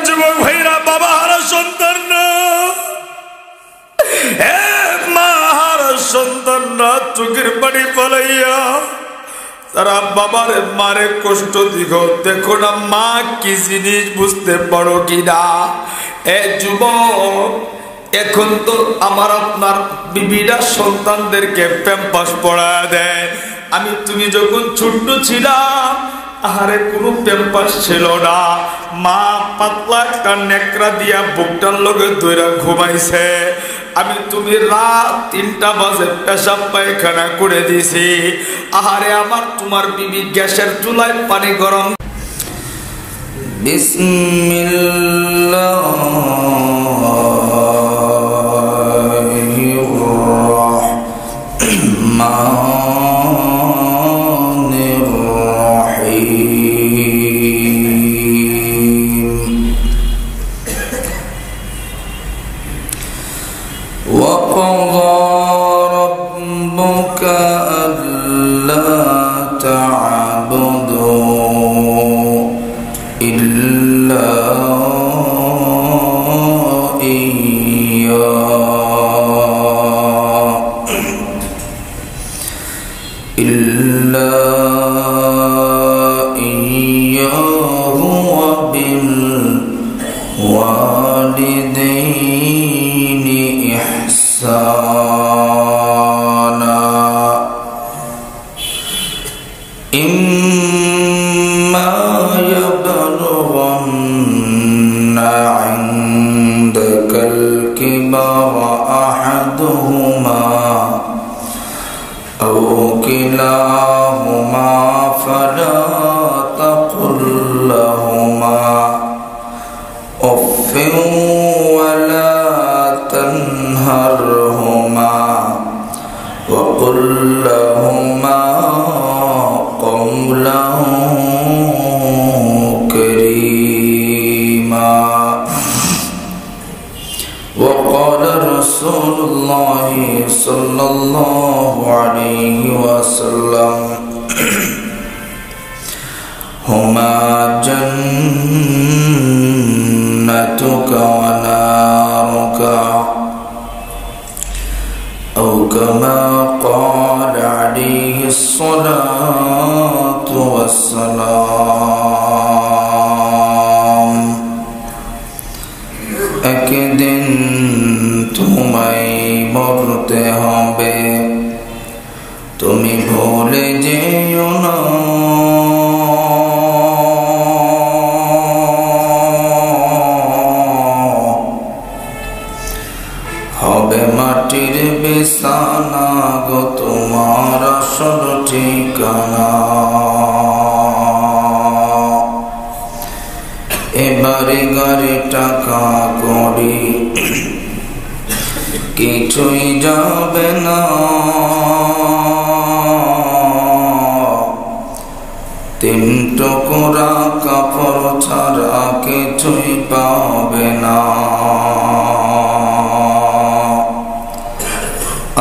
যুবক ভাইরা, বাবা হারা সন্তান না, মা হারা সন্তান না, চোখের পানি পালাইয়া তারা বাবার মারে কষ্ট দিগ। দেখো না মা কি জিনিস, বুঝতে পারো কিনা? যুবক, এখন তো আমার আপনার বিবিরা সন্তানদেরকে প্যাম্পাস পড়া দেয়। আমি তুমি যখন ছোট্ট ছিলাম, আহারে কোনো প্যাম্পাস ছিল না, মা পাতলা একটা নেকড়া দিয়া বুকটার লগে দইরা ঘুমাইছে। আমি তুমি রাত 3টা বাজে পেশাব পায়খানা করে দিছি। আহারে আমার তোমার বিবি গ্যাসের চুলায় পানি গরম।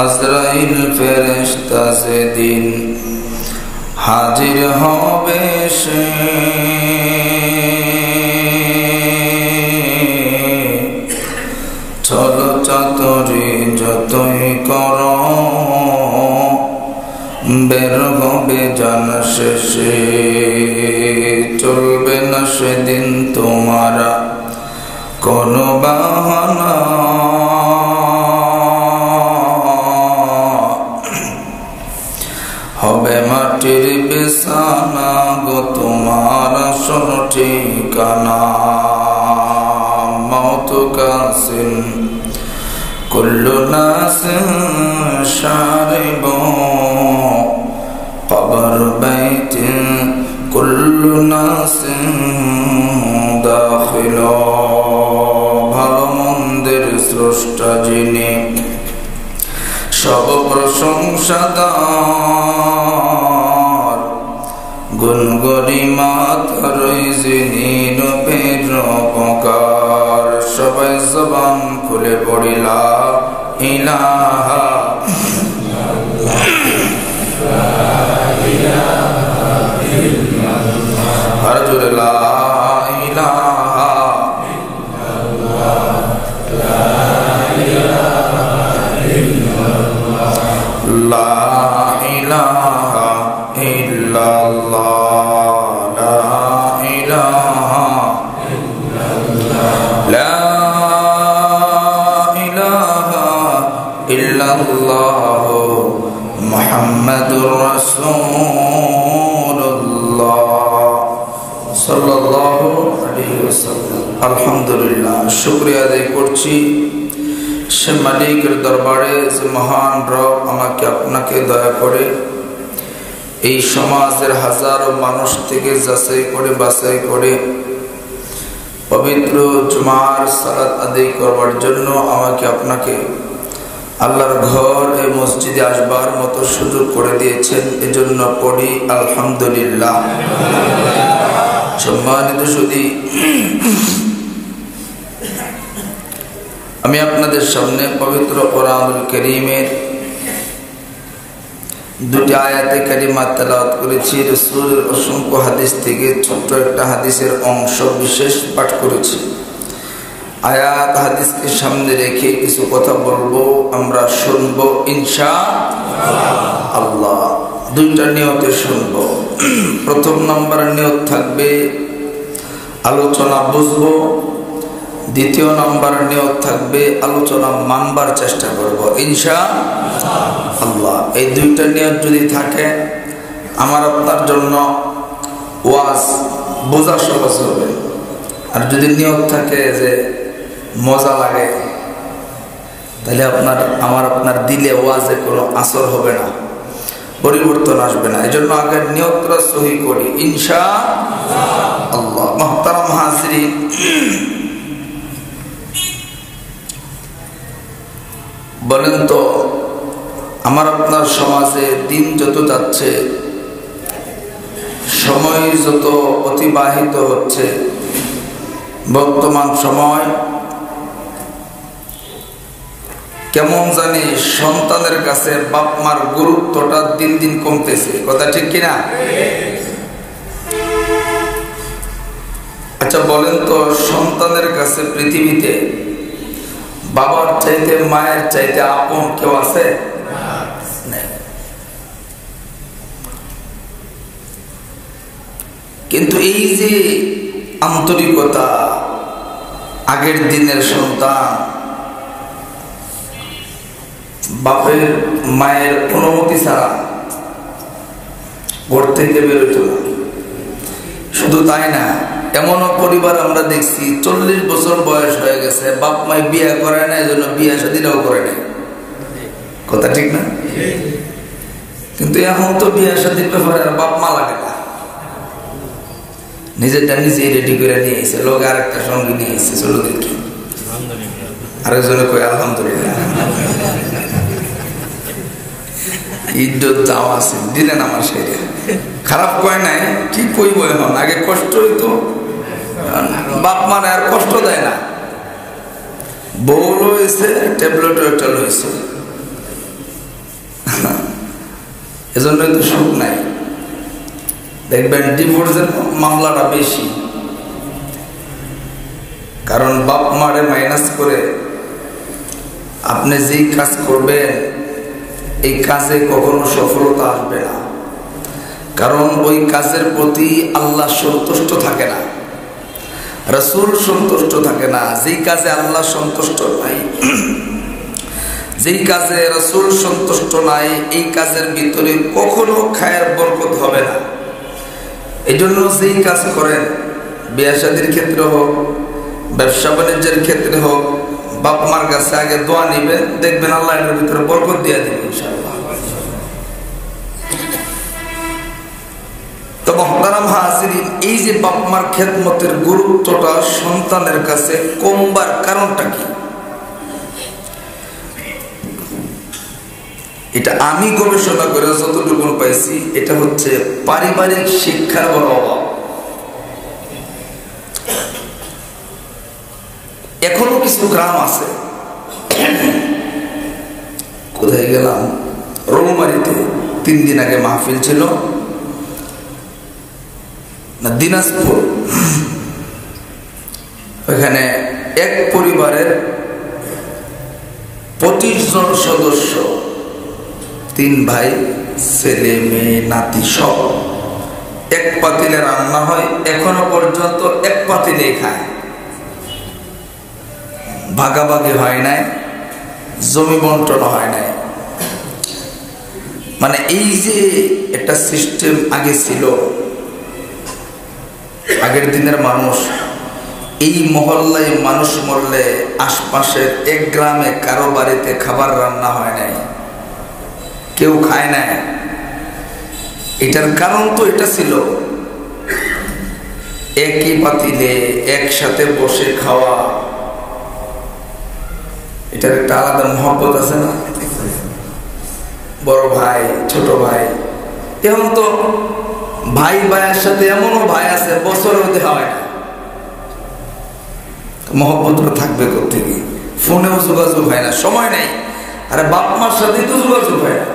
আজরাইল ফেরেশতা সেদিন হাজির হবে সে, চলো চাতরে যতই করো বের হবে জান শেষে, চলবে না সেদিন তোমার কোনো বাহানা, হবে মাটির বিছানা গো তোমার আসল ঠিকানা। মওত কাসিন কুল্লু নাসিন শারিব, কবর বাইতিন কুল্লু নাসিন দাখিল। ভালো মন্দের স্রষ্টা যিনি, সব প্রশংসা তার, গুণ গরিমা তার যিনি রূপের উপকার। সবাই জবান খুলে পড়িলা ইলাহা हर जुर ला इलाहा ला इलाहा इल्लल्लाह ला इलाहा ला इलाहा इल्लल्लाह मुहम्मदुर रसूलुल्लाह सल्लल्लाहु अलैहि वसल्लम। अल्हम्दुलिल्लाह, शुक्रिया আদায় করছি সে মালিকের দরবারে যে মহান রব আমাকে আপনাকে দয়া করে এই সমাজের হাজারো মানুষ থেকে যাচাই করে বাছাই করে পবিত্র জুমার সালাত আদায় করবার জন্য আমাকে আপনাকে আল্লাহর ঘর এই মসজিদে আসবার মতো সুযোগ করে দিয়েছেন, এজন্য পড়ি আলহামদুলিল্লাহ। সম্মানিত সুধী, আমি আপনাদের সামনে পবিত্র কোরআনুল কারীমের দুটি আয়াতে কারিমা তেলাওয়াত করেছি। রাসূলের অসংখ্য হাদিস থেকে ছোট্ট একটা হাদিসের অংশ বিশেষ পাঠ করেছি। আয়াত হাদিসকে সামনে রেখে কিছু কথা বলবো, আমরা শুনবো ইনশাআল্লাহ। দুইটা নিয়তে শুনবো। প্রথম নাম্বার নিয়ত থাকবে আলোচনা বুঝবো, দ্বিতীয় নাম্বার নিয়ত থাকবে আলোচনা মানবার চেষ্টা করব ইনশাআল্লাহ। এই দুইটা নিয়ত যদি থাকে আমার আপনার জন্য ওয়াজ বোঝা সহজ হবে। আর যদি নিয়ত থাকে যে মজা লাগে তাহলে আমার আপনার দিলে ওয়াজে কোনো আসর হবে না, পরিবর্তন আসবে না। এই জন্য আগে নিয়তটা সহি করি ইনশাআল্লাহ। মুহতারাম হাজিরিন, বলেন তো আমার আপনার সমাজে দিন যত যাচ্ছে, সময় যত অতিবাহিত হচ্ছে, বর্তমান সময় কেমন জানি সন্তানের কাছে বাপ মার গুরুত্বটা দিন দিন কমতেছে, কথা ঠিক কিনা? আচ্ছা বলেন তো সন্তানের কাছে পৃথিবীতে বাবার চাইতে মায়ের চাইতে আপন কেউ আছে? কিন্তু এই যে আন্তরিকতা, আগের দিনের সন্তান বাপের মায়ের অনুমতি ছাড়া ঘর থেকে বেরোতো না। শুধু তাই না, এমনও পরিবার আমরা দেখছি 40 বছর বয়স হয়ে গেছে, বাপ মাই বিয়ে করে না, এই জন্য বিয়ে শাদীটাও করে না, কথা ঠিক না? কিন্তু এখন তো বিয়ে শাদীর ব্যাপারে আর বাপ মা লাগে না, নিজেরটা নিজেই রেডি করে নিয়ে এসে লোক আরেকটা সঙ্গে নিয়ে এসে চলো দেখি, আরেকজনে কই আলহামদুলিল্লাহ। ইজ্জত যাওয়া আছে দিলেন আমার সেটা খারাপ কয় নাই, কি কইব এখন, আগে কষ্ট হইতো, বাপ মানে আর কষ্ট দেয় না, বউ রয়েছে ট্যাবলেট একটা রয়েছে, এজন্যই তো সুখ নাই। দেখবেন ডিভোর্সের মামলাটা বেশি, কারণ বাপ মারে মাইনাস করে আপনি যেই কাজ করবেন এই কাজে কখনো সফলতা আসবে না, কারণ ওই কাজের প্রতি আল্লাহ সন্তুষ্ট থাকে না, রাসূল সন্তুষ্ট থাকে না। যেই কাজে আল্লাহ সন্তুষ্ট নাই, যেই কাজে রাসূল সন্তুষ্ট নাই, এই কাজের ভিতরে কখনো খায়ের বরকত হবে না। এই জন্য যেই কাজ করেন, বিয়ে শাদীর ক্ষেত্রে হোক, ব্যবসা বাণিজ্যের ক্ষেত্রে হোক, বাপ মার কাছে আগে দোয়া নিবেন, দেখবেন আল্লাহ এর ভিতরে বরকত দিয়ে দিবেন ইনশাআল্লাহ। তো মুহতারাম হাজিরিন, এই যে বাপ মার খেদমতের গুরুত্বটা সন্তানের কাছে কমবার কারণটা কি? এটা আমি গবেষণা করে যতটুকু পাইছি, এটা হচ্ছে পারিবারিক শিক্ষার বড় অভাব। এখনো কিছু গ্রাম আছে, কোথায় গেলাম, রৌমারিতে 3 দিন আগে মাহফিল ছিল, না দিনাজপুর, ওইখানে এক পরিবারের 25 জন সদস্য, 3 ভাই, ছেলে মেয়ে নাতি সব এক পাতিলে রান্না হয়। এখনো পর্যন্ত এক পাতিলে খায়, ভাগাভাগি হয় নাই, জমি বন্টন হয় নাই। মানে এই যে একটা সিস্টেম আগে ছিল, আগের দিনের মানুষ, এই মহল্লায় মানুষ মরলে আশপাশের এক গ্রামে কারো বাড়িতে খাবার রান্না হয় নাই, কেউ খায় না। এটার কারণ তো এটা ছিল একই পাতিলে একসাথে বসে খাওয়া, এটার একটা আলাদা মহব্বত আছে না? বড় ভাই ছোট ভাই, এখন তো ভাই ভাইয়ের সাথে এমনও ভাই আছে বছরেও দেখা হয় না, মহব্বতটা থাকবে কোথেকে? ফোনেও যোগাযোগ হয় না, সময় নাই। আরে বাপ মার সাথে তো যোগাযোগ হয় না।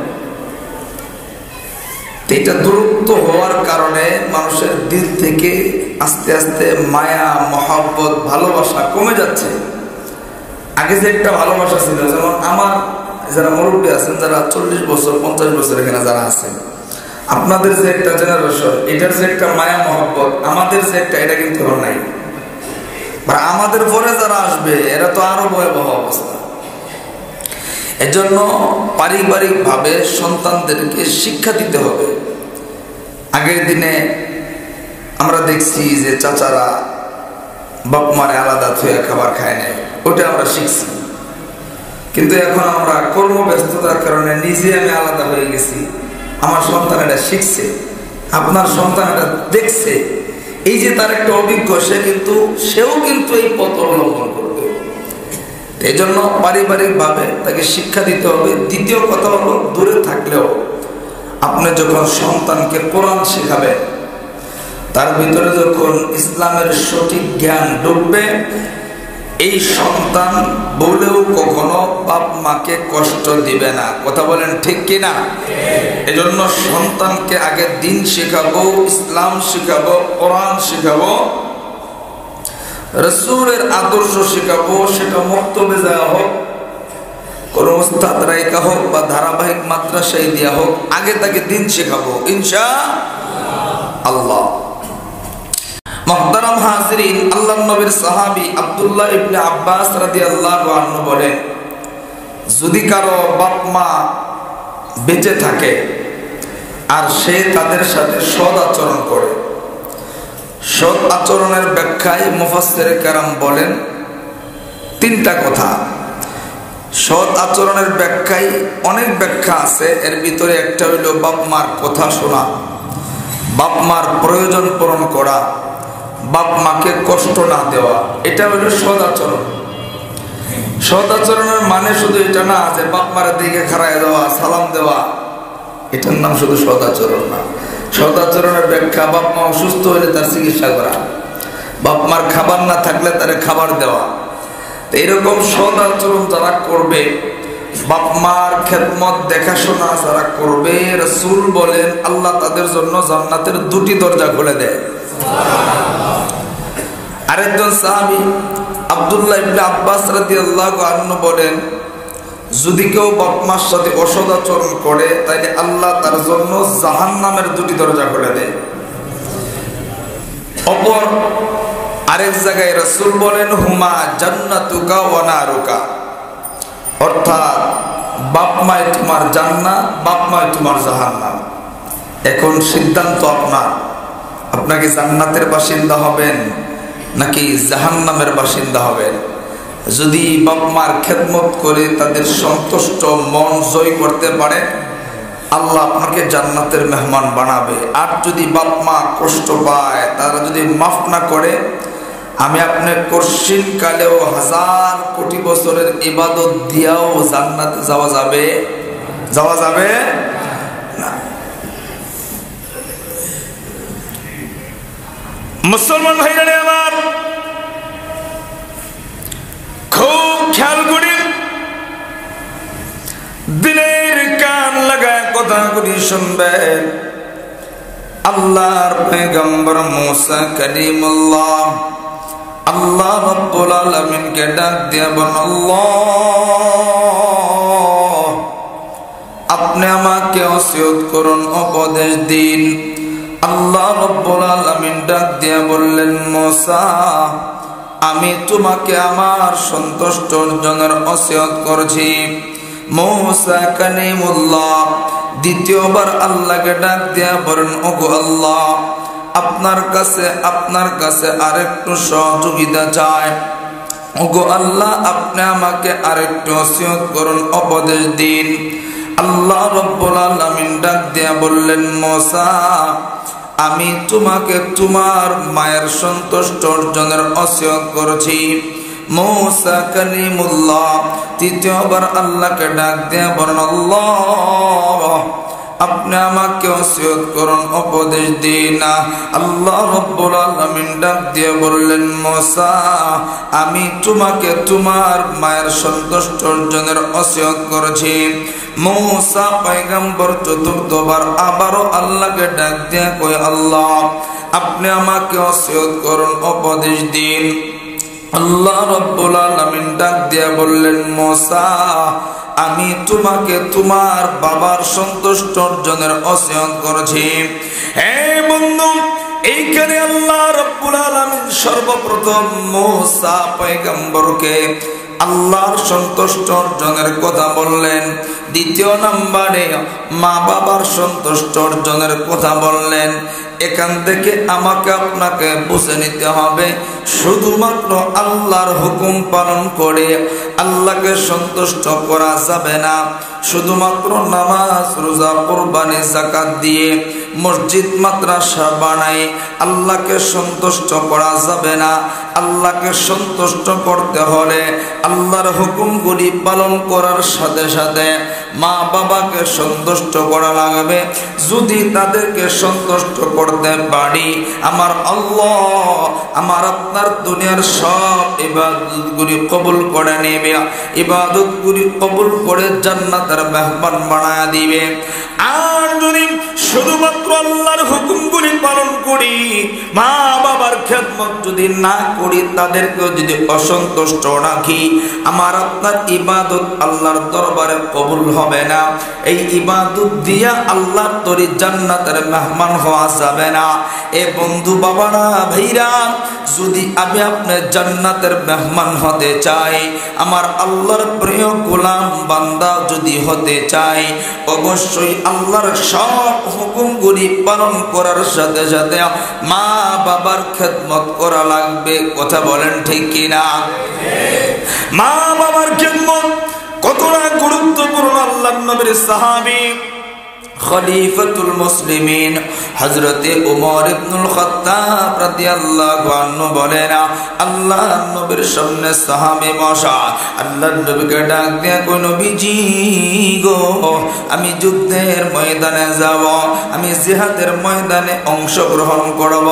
এটা দূরত্ব হওয়ার কারণে মানুষের দিল থেকে আস্তে আস্তে মায়া মহব্বত ভালোবাসা কমে যাচ্ছে। আগে যে একটা ভালোবাসা ছিল, যেমন আমার যারা মুরব্বী আছেন, যারা 40 বছর 50 বছর এখানে যারা আছেন, আপনাদের যে একটা জেনারেশন, এটার যে একটা মায়া মহব্বত, আমাদের যে একটা, এটা কিন্তু নাই। আমাদের পরে যারা আসবে এরা তো আরো ভয়াবহ অবস্থা। এজন্য পারিবারিক ভাবে সন্তানদেরকে শিক্ষা দিতে হবে। আগের দিনে আমরা দেখছি যে চাচারা বাপ মারে আলাদা থুয়ে খাবার খায় নাই, ওটা আমরা শিখছি। কিন্তু এখন আমরা কর্মব্যস্ততার কারণে নিজে আমি আলাদা হয়ে গেছি, আমার সন্তান এটা শিখছে, আপনার সন্তান এটা দেখছে। এই যে তার একটা অভিজ্ঞ, সেও কিন্তু এই পথ অবলম্বন করবে। এই জন্য পারিবারিক ভাবে তাকে শিক্ষা দিতে হবে। দ্বিতীয় কথা হলো, দূরে থাকলেও আপনি যখন সন্তানকে কোরআন শেখাবেন, তার ভিতরে যখন ইসলামের সঠিক জ্ঞান ঢুকবে, এই সন্তান বলেও কখনো বাপ মাকে কষ্ট দিবে না। কথা বলেন ঠিক কিনা? এজন্য সন্তানকে আগে দিন শেখাবো, ইসলাম শেখাবো, কোরআন শেখাবো, রাসূলের আদর্শ শেখাবো। সেটা মক্তবে যাওয়া হোক, কোন উস্তাদ রাইকা হোক, বা ধারাবাহিক মাদ্রাসায় দেওয়া হোক, আগে তাকে দিন শেখাবো ইনশাআল্লাহ। মুহতারাম হাজিরিন, আল্লাহর নবীর সাহাবী আব্দুল্লাহ ইবনে আব্বাস রাদিয়াল্লাহু আনহু বলেন, যদি কারো বাপ মা বেঁচে থাকে আর সে তাদের সাথে সৎ আচরণ করে, সৎ আচরণের ব্যাখ্যায় মুফাসসিরে কেরাম বলেন 3টা কথা। সৎ আচরণের ব্যাখ্যায় অনেক ব্যাখ্যা আছে, এর ভিতরে একটা হইল বাপ মার কথা শোনা, বাপ মার প্রয়োজন পূরণ করা, বাপ মাকে কষ্ট না দেওয়া, এটা হলো সৎ আচরণ। সৎ আচরণের মানে শুধু এটা না যে বাপ মারের দিকে খাড়ায় দেওয়া, সালাম দেওয়া, এটার নাম শুধু সৎ আচরণ না। সৎ আচরণের ব্যাখ্যা বাপ মা অসুস্থ হলে তার চিকিৎসা করা, বাপ মার খাবার না থাকলে তারে খাবার দেওয়া। এরকম সৎ আচরণ যারা করবে, বাপ মার খেদমত দেখাশোনা যারা করবে, রাসূল বলেন আল্লাহ তাদের জন্য জান্নাতের 2টি দরজা খুলে দেয়। আরেকজন সাহাবী আব্দুল্লাহ ইবনে আব্বাস রাদিয়াল্লাহু আনহু বলেন, যদি কেউ বাপ মার সাথে অসৎ আচরণ করে, তাহলে আল্লাহ তার জন্য জাহান্নামের 2টি দরজা খুলে দেয়। অপর আরেক জায়গায় রাসূল বলেন, হুমা জান্নাতুকা ওয়া নারুকা, অর্থাৎ বাপ মাই তোমার জান্নাত, বাপ মাই তোমার জাহান্নাম। এখন সিদ্ধান্ত আপনার, আপনাকে জান্নাতের বাসিন্দা হবেন নাকি জাহান্নামের বাসিন্দা হবেন। যদি বাপ মার খেদমত করে তাদের সন্তুষ্ট মন জয় করতে পারে, আল্লাহ আপনাকে জান্নাতের মেহমান বানাবে। আর যদি বাপ মা কষ্ট পায়, তারা যদি মাফ না করে, আমি আপনি কঠিন কালেও 1000 কোটি বছরের ইবাদত দিয়াও জান্নাতে যাওয়া যাবে না। মুসলমান ভাইরা আমার, খুব খেয়াল করি, দিনের কান লাগায় কথাগুলি শুনবেন। আল্লাহর পয়গম্বর মুসা কালিমুল্লাহ আল্লাহ রাব্বুল আলামিনকে ডাক দিয়ে বলেন, আল্লাহ আপনি আমাকে ওসিয়ত করুন, উপদেশ দিন। আল্লাহ রাব্বুল আলামিন ডাক দিয়ে বললেন, মুসা আমি তোমাকে আমার সন্তুষ্ট অর্জনের ওসিয়ত করছি। মুসা কালিমুল্লাহ দ্বিতীয়বার আল্লাহকে ডাক দিয়া বলেন, ওগো আল্লাহ আপনার কাছে আরেকটু সহযোগিতা চাই। ওগো আল্লাহ আপনি আমাকে আরেকটু ওসিয়ত করুন, উপদেশ দিন। আল্লাহ রাব্বুল আলামিন ডাক দিয়া বললেন, মুসা আমি তোমাকে তোমার মায়ের সন্তুষ্ট অর্জনের ওসিয়ত করেছি। মুসা কালিমুল্লাহ তৃতীয়বার আল্লাহকে ডাক দিয়া বলেন, আল্লাহ আপনি আমাকে ওসিয়ত করুন, উপদেশ দিন। আল্লাহ রাব্বুল আলামিন ডাক দিয়ে বললেন, মুসা আমি তোমাকে তোমার মায়ের সন্তুষ্ট অর্জনের ওসিয়ত করেছি। মুসা পয়গম্বর চতুর্থবার আবারও আল্লাহকে ডাক দিয়ে কই, আল্লাহ আপনি আমাকে ওসিয়ত করুন, উপদেশ দিন। আল্লাহ রাব্বুল আলামিন ডাক দিয়ে বললেন, মুসা আমি তোমাকে তোমার বাবার সন্তুষ্ট অর্জনের ওসিয়ত করেছি। হে বন্ধু, এইখানে আল্লাহ রাব্বুল আলামিন সর্বপ্রথম মুসা পয়গম্বরকে আল্লাহর সন্তুষ্ট অর্জনের কথা বললেন। দ্বিতীয় নম্বরে মা বাবার সন্তুষ্ট অর্জনের কথা বললেন। এখান থেকে আমাকে আপনাকে বুঝে নিতে হবে, শুধুমাত্র আল্লাহর হুকুম পালন করে আল্লাহকে সন্তুষ্ট করা যাবে না। শুধুমাত্র নামাজ রোজা কুরবানি যাকাত দিয়ে মসজিদ মাদ্রাসা বানাই আল্লাহকে সন্তুষ্ট করা যাবে না। আল্লাহকে সন্তুষ্ট করতে হলে আল্লাহর হুকুমগুলি পালন করার সাথে সাথে মা বাবাকে সন্তুষ্ট করা লাগবে। যদি তাদেরকে সন্তুষ্ট করতে পারি, আমার আল্লাহ আমার আপনার দুনিয়ার সব ইবাদতগুলি কবুল করে নেবে, ইবাদতগুলি কবুল করে জান্নাতের মেহমান বানায়া দিবে। আর যদি শুধুমাত্র আল্লাহর হুকুমগুলি পালন করি, মা বাবার খেদমত যদি না করি, তাদেরকে যদি অসন্তুষ্ট রাখি, আমার আপনার ইবাদত আল্লাহর দরবারে কবুল হবে না। এই ইবাদত দিয়া আল্লাহর তরি জান্নাতের মেহমান হওয়া যাবে না। এ বন্ধু বাবারা ভাইরা, যদি আমি আপনার জান্নাতের মেহমান হতে চাই, আমার আল্লাহর প্রিয় গোলাম বান্দা যদি হতে চাই, অবশ্যই আল্লাহর সব হুকুমগুলি পালন করার সাথে সাথে মা বাবার খেদমত করা লাগবে। কথা বলেন ঠিক কিনা? মা বাবার খেদমত কতটা গুরুত্বপূর্ণ। আল্লাহর নবীর সাহাবী খলিফাতুল মুসলিমিন হযরতে ওমর ইবনুল খাত্তাব রাদিয়াল্লাহু আনহু বলেন, আল্লাহর নবীর সামনে সাহাবী বসা, আল্লাহর নবীকে ডাক দিয়ে কই, নবীজি গো আমি যুদ্ধের ময়দানে যাব, আমি জিহাদের ময়দানে অংশগ্রহণ করব।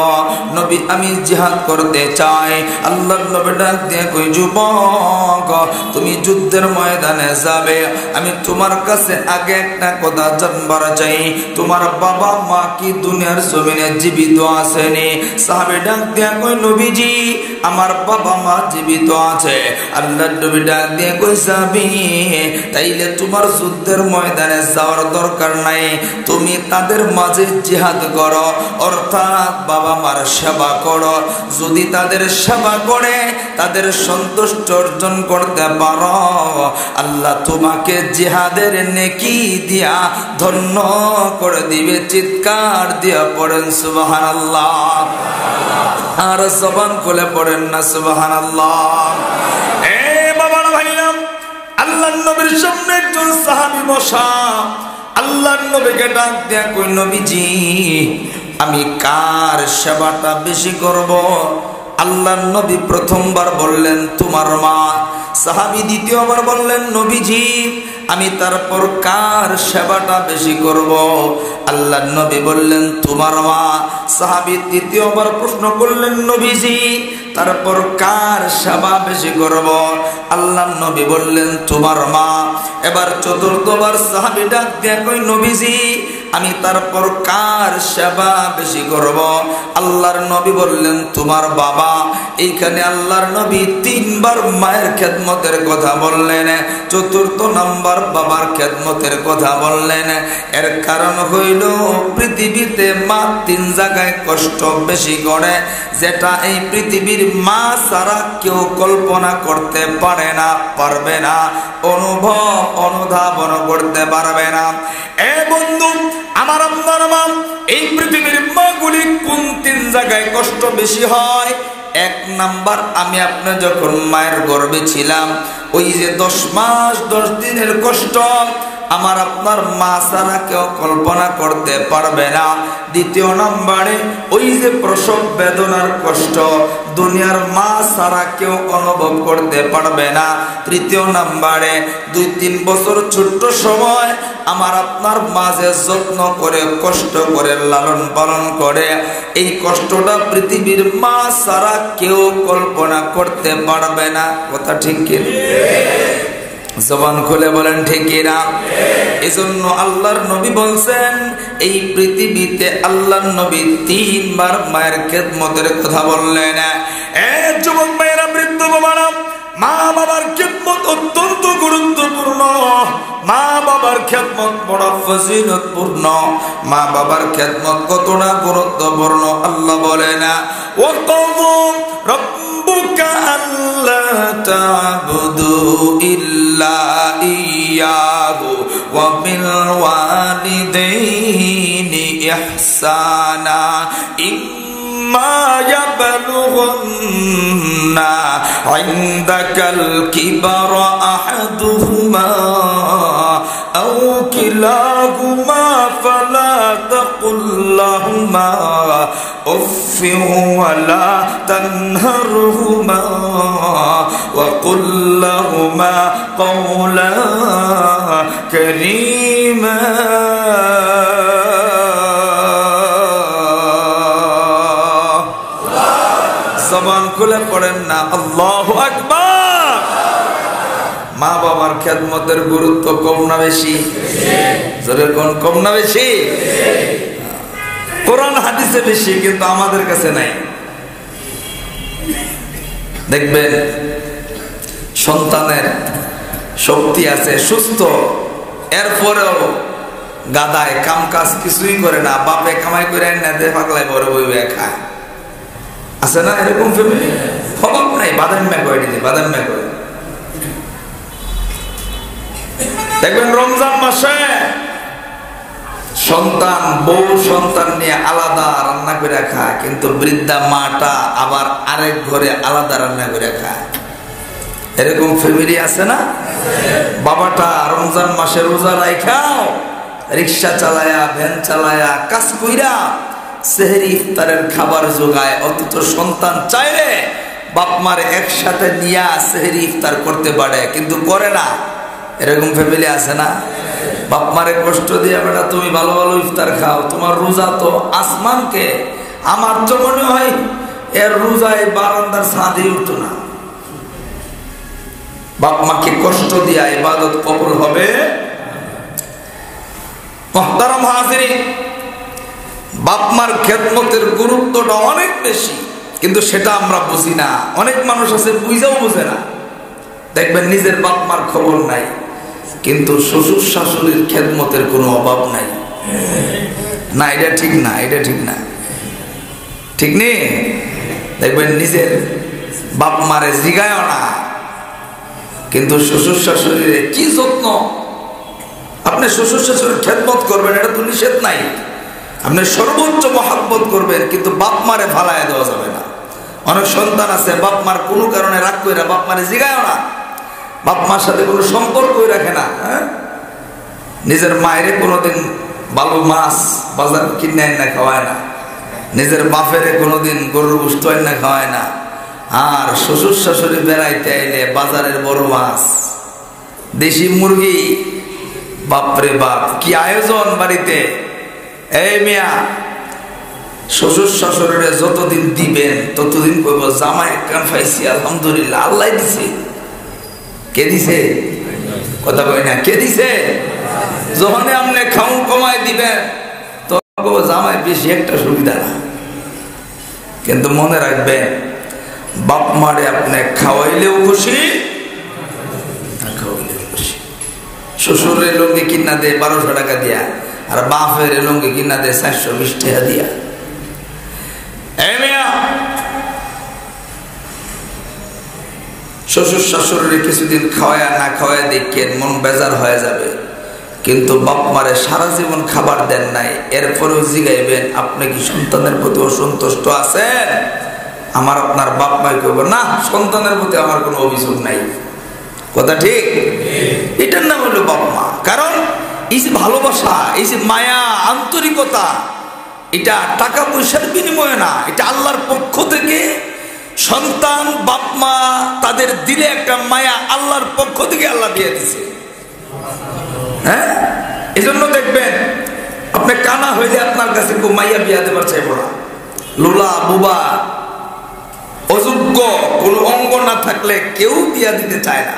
নবী আমি জিহাদ করতে চাই। আল্লাহর নবী ডাক দিয়ে কই, যুবক তুমি যুদ্ধের ময়দানে যাবে, আমি তোমার কাছে আগে একটা কথা জানবার চাই, তোমার বাবা মা কি দুনিয়ার জমিনে জীবিত আছেনি? সাহাবী ডাক দিয়া কই, নবীজি আমার বাবা মা জীবিত আছে। আল্লাহর নবী ডাক দিয়ে কই, যাবি তাইলে তোমার যুদ্ধের ময়দানে যাওয়ার দরকার নাই, তুমি তাদের মাঝে জিহাদ করো, অর্থাৎ বাবা মার সেবা করো। যদি তাদের সেবা করে তাদের সন্তুষ্ট অর্জন করতে পারো, আল্লাহ তোমাকে জিহাদের নেকি দিয়া ধন্য করে দিবে। চিৎকার দিয়া পড়েন সুবহানাল্লাহ, আর জবান খুলে পড়েন না সুবহানাল্লাহ। এ বাবারা ভাইরা, আল্লাহর নবীর সামনে একজন সাহাবী বসা, আল্লাহর নবীকে ডাক দিয়া কই, নবীজি আমি কার সেবাটা বেশি করব? আল্লাহর নবী প্রথমবার বললেন তোমার মা। সাহাবী দ্বিতীয়বার বললেন, নবীজি আমি তারপর কার সেবাটা বেশি করব? আল্লাহর নবী বললেন তোমার মা। সাহাবী তৃতীয়বার প্রশ্ন করলেন, নবীজি তারপর কার সেবা বেশি করব? আল্লাহর নবী বললেন তোমার মা। এবার চতুর্থবার সাহাবী ডাক দিয়ে কই, নবীজি আমি তারপর কার সেবা বেশি করব? আল্লাহর নবী বললেন তোমার বাবা। এইখানে আল্লাহর নবী 3 বার মায়ের খেদমতের কথা বললেন, 4th নাম্বার বাবার খেদমতের কথা বললেন। এর কারণ হইল পৃথিবীতে মা 3 জায়গায় কষ্ট বেশি করে, যেটা এই পৃথিবীর মা ছাড়া কেউ কল্পনা করতে পারে না, পারবে না, অনুধাবন করতে পারবে না। এ বন্ধু, আমার আপনার মা, এই পৃথিবীর মাগুলি কোন 3 জায়গায় কষ্ট বেশি হয়? 1 নাম্বার, আমি আপনি যখন মায়ের গর্ভে ছিলাম, ওই যে 10 মাস 10 দিনের কষ্ট আমার আপনার মা ছাড়া কেউ কল্পনা করতে পারবে না। 2 নম্বরে, ওই যে প্রসব বেদনার কষ্ট দুনিয়ার মা ছাড়া কেউ অনুভব করতে পারবে না। 3 নম্বরে, 2-3 বছর ছোট্ট সময় আমার আপনার মাঝে যত্ন করে কষ্ট করে লালন পালন করে, এই কষ্টটা পৃথিবীর মা ছাড়া কেউ কল্পনা করতে পারবে না। কথা ঠিক কি? জবান খুলে বলেন ঠিক কিনা? এজন্য আল্লাহর নবী বলছেন, এই পৃথিবীতে আল্লাহর নবী 3 বার মায়ের খেদমতের কথা বললেন। যুবক মায়েরা, বৃদ্ধ বাবারা, মা বাবার খেদমত অত্যন্ত গুরুত্বপূর্ণ। মা বাবার খেদমত বড় ফজিলতপূর্ণ। মা বাবার খেদমত কতটা গুরুত্বপূর্ণ আল্লাহ বলেন, ওয়াকাযা রাব্বুকা আল্লা তা'বুদু ইল্লা ইয়্যাহু ওয়া বিল ওয়ালিদাইনি ইহসানা ইম্মা ইয়াবলুগুন্না ইনদাকাল কিবরা আহাদুহুমা আও কিলাহুমা ফালা তাকুল লাহুমা উফফিন ওয়া লা তানহারহুমা ওয়া কুল লাহুমা কাওলান কারীমা। জবান খুলে পড়েন না আল্লাহু আকবার। মা বাবার খেদমতের গুরুত্ব কম না বেশি? জোরে কোন, কম না বেশি? কোরআন হাদিসে বেশি, কিন্তু আমাদের কাছে নাই। দেখবেন সন্তানের শক্তি আছে, সুস্থ, এরপরেও গাদায় কাম কাজ কিছুই করে না, বাপে কামাই করে না দে, পাগলায় বড় বই খায়। আছে না এরকম ফ্যামিলি? অভাব নাই, বাদাম করে দিতে, বাদাম করে। দেখবেন রমজান মাসে সন্তান বউ সন্তান নিয়ে আলাদা রান্না করে খায়, কিন্তু বৃদ্ধা মাটা আবার আরেক ঘরে আলাদা রান্না করে খায়। এরকম ফ্যামিলি আছে না? বাবাটা রমজান মাসে রোজা রাখাও, রিক্সা চালায়া, ভ্যান চালায়া, কাজ কইরা সেহরি ইফতারের খাবার যোগায়, অথচ সন্তান চাইলে বাপ মার একসাথে নিয়ে সেহরি ইফতার করতে পারে, কিন্তু করে না। এরকম ফ্যামিলি আছে না? বাপ মারে কষ্ট দিয়ে, বেটা তুমি ভালো ভালো ইফতার খাও, তোমার রোজা তো আসমানকে। আমার তো মনে হয় এর রোজায় বারান্দার ছাদে উঠতো না। বাপ মাকে কষ্ট দিয়া ইবাদত কবুল হবে? মুহতারাম হাজিরিন, বাপ মার খেদমতের গুরুত্বটা অনেক বেশি, কিন্তু সেটা আমরা বুঝি না। অনেক মানুষ আছে বুঝাও বুঝে না। দেখবেন নিজের বাপ মার খবর নাই, কিন্তু শ্বশুর শাশুড়ির খেদমতের কোনো অভাব নাই। না, এটা ঠিক না, এটা ঠিক না, ঠিক নেই। দেখবেন নিজের বাপ মারে জিগায়ও না, কিন্তু শ্বশুর শাশুড়ির কি যত্ন। আপনি শ্বশুর শাশুড়ির খেদমত করবেন, এটা তো নিষেধ নাই। আপনি সর্বোচ্চ মহাব্বত করবেন, কিন্তু বাপ মারে ফালায় দেওয়া যাবে না। অনেক সন্তান আছে বাপ মার কোনো কারণে রাগ করে বাপ মারে জিগায় না, বাপ মার সাথে কোনো সম্পর্কই রাখে না। নিজের মায়েরে কোনোদিন ভালো মাছ বাজার কিনে না খাওয়ায় না, নিজের বাপেরে কোনোদিন গরুর গোশত না খাওয়ায় না। আর শ্বশুর শাশুড়ি বেড়াইতে আইলে বাজারের বড় মাছ, দেশি মুরগি, বাপরে বাপ কি আয়োজন বাড়িতে। এই মিয়া, শ্বশুর শাশুড়িরে যতদিন দিবেন ততদিন কইব জামাই একখান পাইছি, আলহামদুলিল্লাহ, আল্লাহ দিছে। কে দিছে? কথা কই না, কে দিছে? যখন আপনি খাও কমাই দিবেন তো জামাই বেশি একটা সুবিধা না। কিন্তু মনে রাখবেন, বাপ মারে আপনি খাওয়াইলেও খুশি, না খাওয়াইলেও খুশি। শ্বশুরের লুঙ্গি কিনা দেয় 1200 টাকা দিয়া, আর বাপের লুঙ্গি কিনা দেয় 420 টাকা দিয়া। শ্বশুর শাশুড়ি কিছুদিন খাওয়ায় না খাওয়ায় দেখেন মন বেজার হয়ে যাবে, কিন্তু বাপ মারে সারা জীবন খাবার দেন নাই, এরপরেও জিগাইবেন আপনি কি সন্তানের প্রতি অসন্তুষ্ট আছেন? আমার আপনার বাপ মাই কইব না, সন্তানের প্রতি আমার কোনো অভিযোগ নাই। কথা ঠিক? এটার নাম হলো বাপ মা। কারণ এই যে ভালোবাসা, এই যে মায়া, আন্তরিকতা, এটা টাকা পয়সার বিনিময়ে না, এটা আল্লাহর পক্ষ থেকে সন্তান বাপ মা তাদের দিলে একটা মায়া আল্লাহর পক্ষ থেকে আল্লাহ দিয়ে দিছে। হ্যাঁ, এই জন্য দেখবেন আপনি কানা হইলে আপনার কাছে কেউ মাইয়া বিয়া দেবার চাইব না। লোলা বুবা অযোগ্য কোন অঙ্গ না থাকলে কেউ বিয়া দিতে চায় না।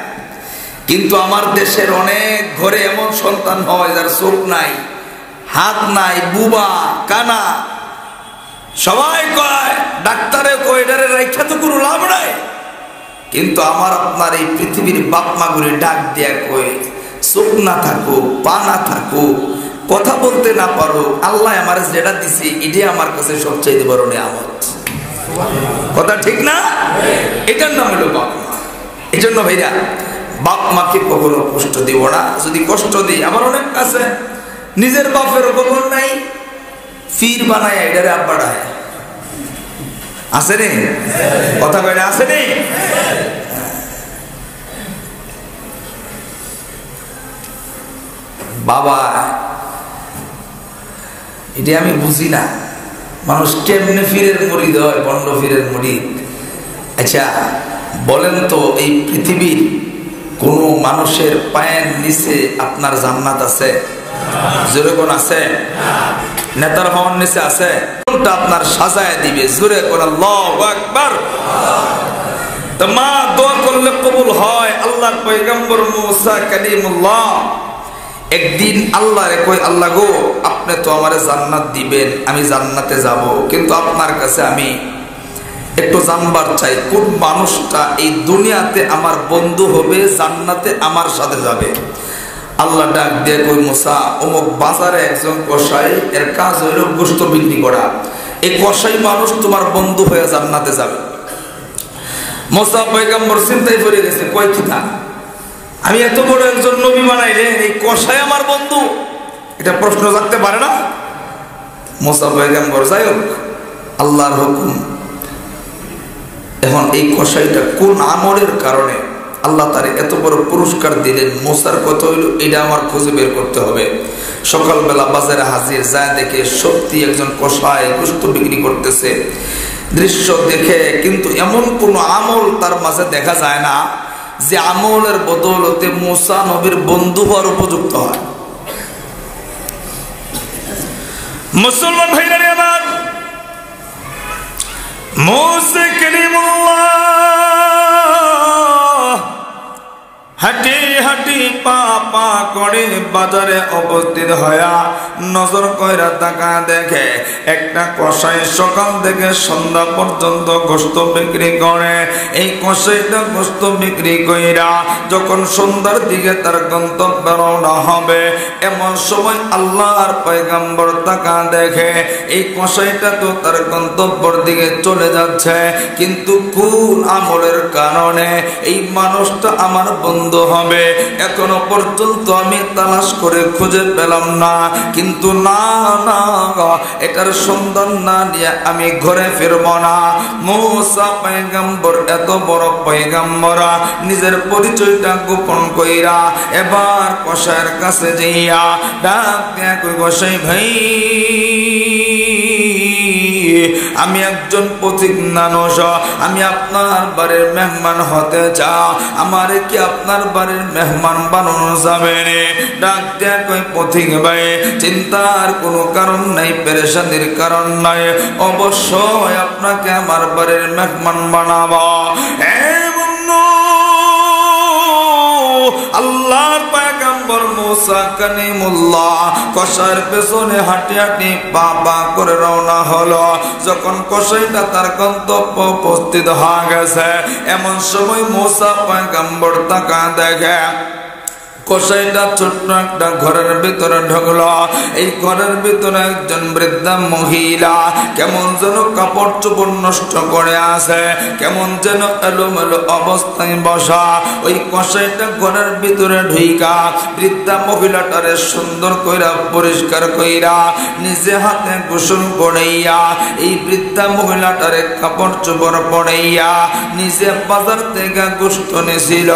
কিন্তু আমার দেশের অনেক ঘরে এমন সন্তান হয় যার চোখ নাই, হাত নাই, বুবা কানা। সবাই কয়, ডাক্তারে কয় এটারে রাইখা তো কোনো লাভ নাই। কিন্তু আমার আপনার এই পৃথিবীর বাপ মা গুলি ডাক দিয়া কয়, চোখ না থাকুক, পা না থাকুক, কথা বলতে না পারো, আল্লাহ আমার যেটা দিছে এটাই আমার কাছে সবচেয়ে বড় নিয়ামত। কথা ঠিক না? এটার নাম হলো বাপ মা। এই জন্য ভাইরা বাপ মাকে কখনো কষ্ট দিব না। যদি কষ্ট দিই, আমার অনেক আছে নিজের বাপের খবর নাই, ফির বানায় এটারে আব্বা ডায়। আছে রে কথা কয় না? আছে রে? বাবা এটা আমি বুঝি না, মানুষ কেমনে ফিরের মুরিদ হয়, বন্ড ফিরের মুরিদ। আচ্ছা বলেন তো, এই পৃথিবীর কোন মানুষের পায়ের নিচে আপনার জান্নাত আছে? জোরে কোন আছে? নেতার হওয়ার নিচে আছে? কোনটা আপনার সাজায় দিবে? জোরে কোন আল্লাহু আকবার। তো মা দোয়া করলে কবুল হয়। আল্লাহর পয়গম্বর মুসা কালিমুল্লাহ একদিন আল্লাহরে কই, আল্লাহ গো আপনি তো আমারে জান্নাত দিবেন, আমি জান্নাতে যাব, কিন্তু আপনার কাছে আমি একটু জানবার চাই কোন মানুষটা এই দুনিয়াতে আমার বন্ধু হবে, জান্নাতে আমার সাথে যাবে। আল্লাহ ডাক দিয়ে কই, মুসা অমুক বাজারে একজন কসাই, এর কাজ হইল গোশত বিক্রি করা, এই কসাই মানুষ তোমার বন্ধু হয়ে জান্নাতে যাবে। মুসা পয়গম্বর চিন্তায় পড়ে গেছে, কয় কি তা, আমি এত বড় একজন নবী বানাইলেন, এই কসাই আমার বন্ধু, এটা প্রশ্ন জাগতে পারে না? মুসা পয়গম্বর যাই হোক, আল্লাহর হুকুম। এখন এই কসাইটা কোন আমলের কারণে আল্লাহ তার এত বড় পুরস্কার দিলেন, মুসার কথা হইল এটা আমার খুঁজে বের করতে হবে। সকালবেলা বাজারে হাজির, যায় দেখে সত্যি একজন কসাই গোশত বিক্রি করতেছে। দৃশ্য দেখে কিন্তু এমন কোন আমল তার মাঝে দেখা যায় না যে আমলের বদৌলতে মুসা নবীর বন্ধু হওয়ার উপযুক্ত হয়। মুসলমান ভাইরা আমার, মুসা কালিমুল্লাহ হাঁটি হাঁটি পা পা করে বাজারে উপস্থিত হয়া নজর কইরা তাকা দেখে একটা কসাই সকাল থেকে সন্ধ্যা পর্যন্ত গোশত বিক্রি করে। এই কসাইটা গোশত বিক্রি কইরা যখন সন্ধ্যার দিকে তার গন্তব্য রওনা হবে, এমন সময় আল্লাহর পয়গম্বর তাকা দেখে এই কসাইটা তো তার গন্তব্যের দিকে চলে যাচ্ছে, কিন্তু কোন আমলের কারণে এই মানুষটা আমার বন্ধু হবে এখনো পর্যন্ত আমি তালাশ করে খুঁজে পেলাম না। কিন্তু না না, এটার সন্ধান না নিয়ে আমি ঘরে ফিরব না। মুসা পয়গম্বর এত বড় পয়গম্বর, নিজের পরিচয়টা গোপন কইরা এবার কসাইয়ের কাছে যাইয়া ডাক দিয়া কই, কসাই ভাই আমি একজন পথিক মানুষ, আমি আপনার বাড়ির মেহমান হতে চাই, আমারে কি আপনার বাড়ির মেহমান বানানো যাবে? ডাক দেয়া কই, পথিক ভাই চিন্তার কোনো কারণ নাই, পেরেশানির কারণ নাই, অবশ্যই আপনাকে আমার বাড়ির মেহমান বানাবো। আল্লাহর পয়গম্বর পয়গম্বর মুসা কালিমুল্লাহ কসাইয়ের পেছনে হাঁটি হাঁটি পা পা করে রওনা হলো। যখন কসাইটা তার গন্তব্য উপস্থিত হয়ে গেছে, এমন সময় মুসা পয়গম্বর তাকা দেখে কসাইটা ছোট্ট একটা ঘরের ভিতরে ঢুকলো। এই ঘরের ভিতরে একজন বৃদ্ধা মহিলা কেমন যেন কাপড় চোপড় নষ্ট করে আছে, কেমন যেন এলোমেলো অবস্থায় বসা। ওই কসাইটা ঘরের ভিতরে ঢুইকা বৃদ্ধা মহিলাটারে সুন্দর কইরা পরিষ্কার কইরা নিজে হাতে গোসল করাইয়া এই বৃদ্ধা মহিলাটারে কাপড় চোপড় পরাইয়া নিজে বাজার থেকে গোশত নিয়েছিল।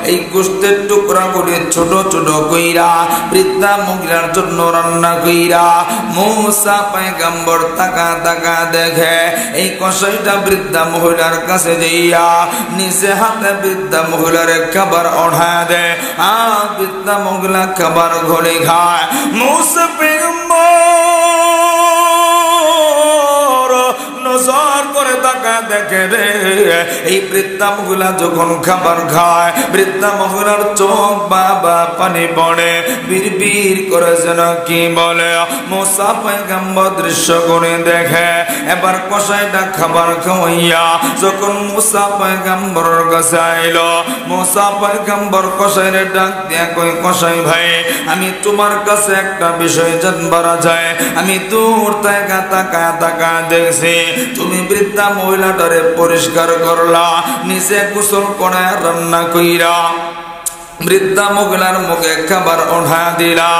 এই গোশতের টুকরা করে ছোট ছোট কইরা বৃদ্ধা মহিলার জন্য রান্না কইরা মুসা পয়গম্বর তাকা তাকা দেখে এই কসাইটা বৃদ্ধা মহিলার কাছে যাইয়া নিজে হাতে বৃদ্ধা মহিলার খাবার ওঠা দেয়। বৃদ্ধা মহিলা খাবার ঘরে খায়। মুসা পয়গম্বর নজর করে তাকা দেখে রে এই বৃদ্ধা মহিলা যখন খাবার খায়, বৃদ্ধা মহিলার চোখ বাবা পানি পড়ে, বিড়বিড় করে যেন কি বলে। মুসা পয়গম্বর দৃশ্য করে দেখে। এবার কসাইটা খাবার খাওয়াইয়া যখন মুসা পয়গম্বরের কাছে আইলো, মুসা পয়গম্বর কসাইরে ডাক দিয়া কই, কসাই ভাই, আমি তোমার কাছে একটা বিষয় জানবার চাই। আমি দূর থেকে তাকা তাকা দেখছি তুমি বৃদ্ধা মহিলাটারে পরিষ্কার করলা, নিজে গোসল করে রান্না কইরা বৃদ্ধা মহিলার মুখে খাবার ওঠা দিলা।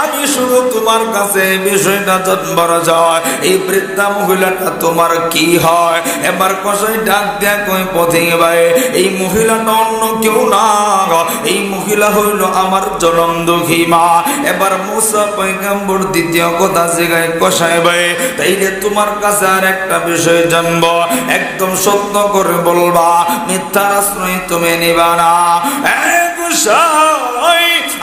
আমি শুধু তোমার কাছে বিষয়টা জানবার চাই, এই বৃদ্ধা মহিলাটা তোমার কি হয়? এবার কসাই ডাক দিয়া কই, পথিক ভাই, এই মহিলাটা অন্য কেউ না, এই মহিলা হইল আমার জনম দুঃখী মা। এবার মুসা পয়গম্বর দ্বিতীয় কথা জিগায়, কসাই ভাই, তাইলে তোমার কাছে আর একটা বিষয় জানবো, একদম সত্য করে বলবা, মিথ্যার আশ্রয় তুমি নিবা না।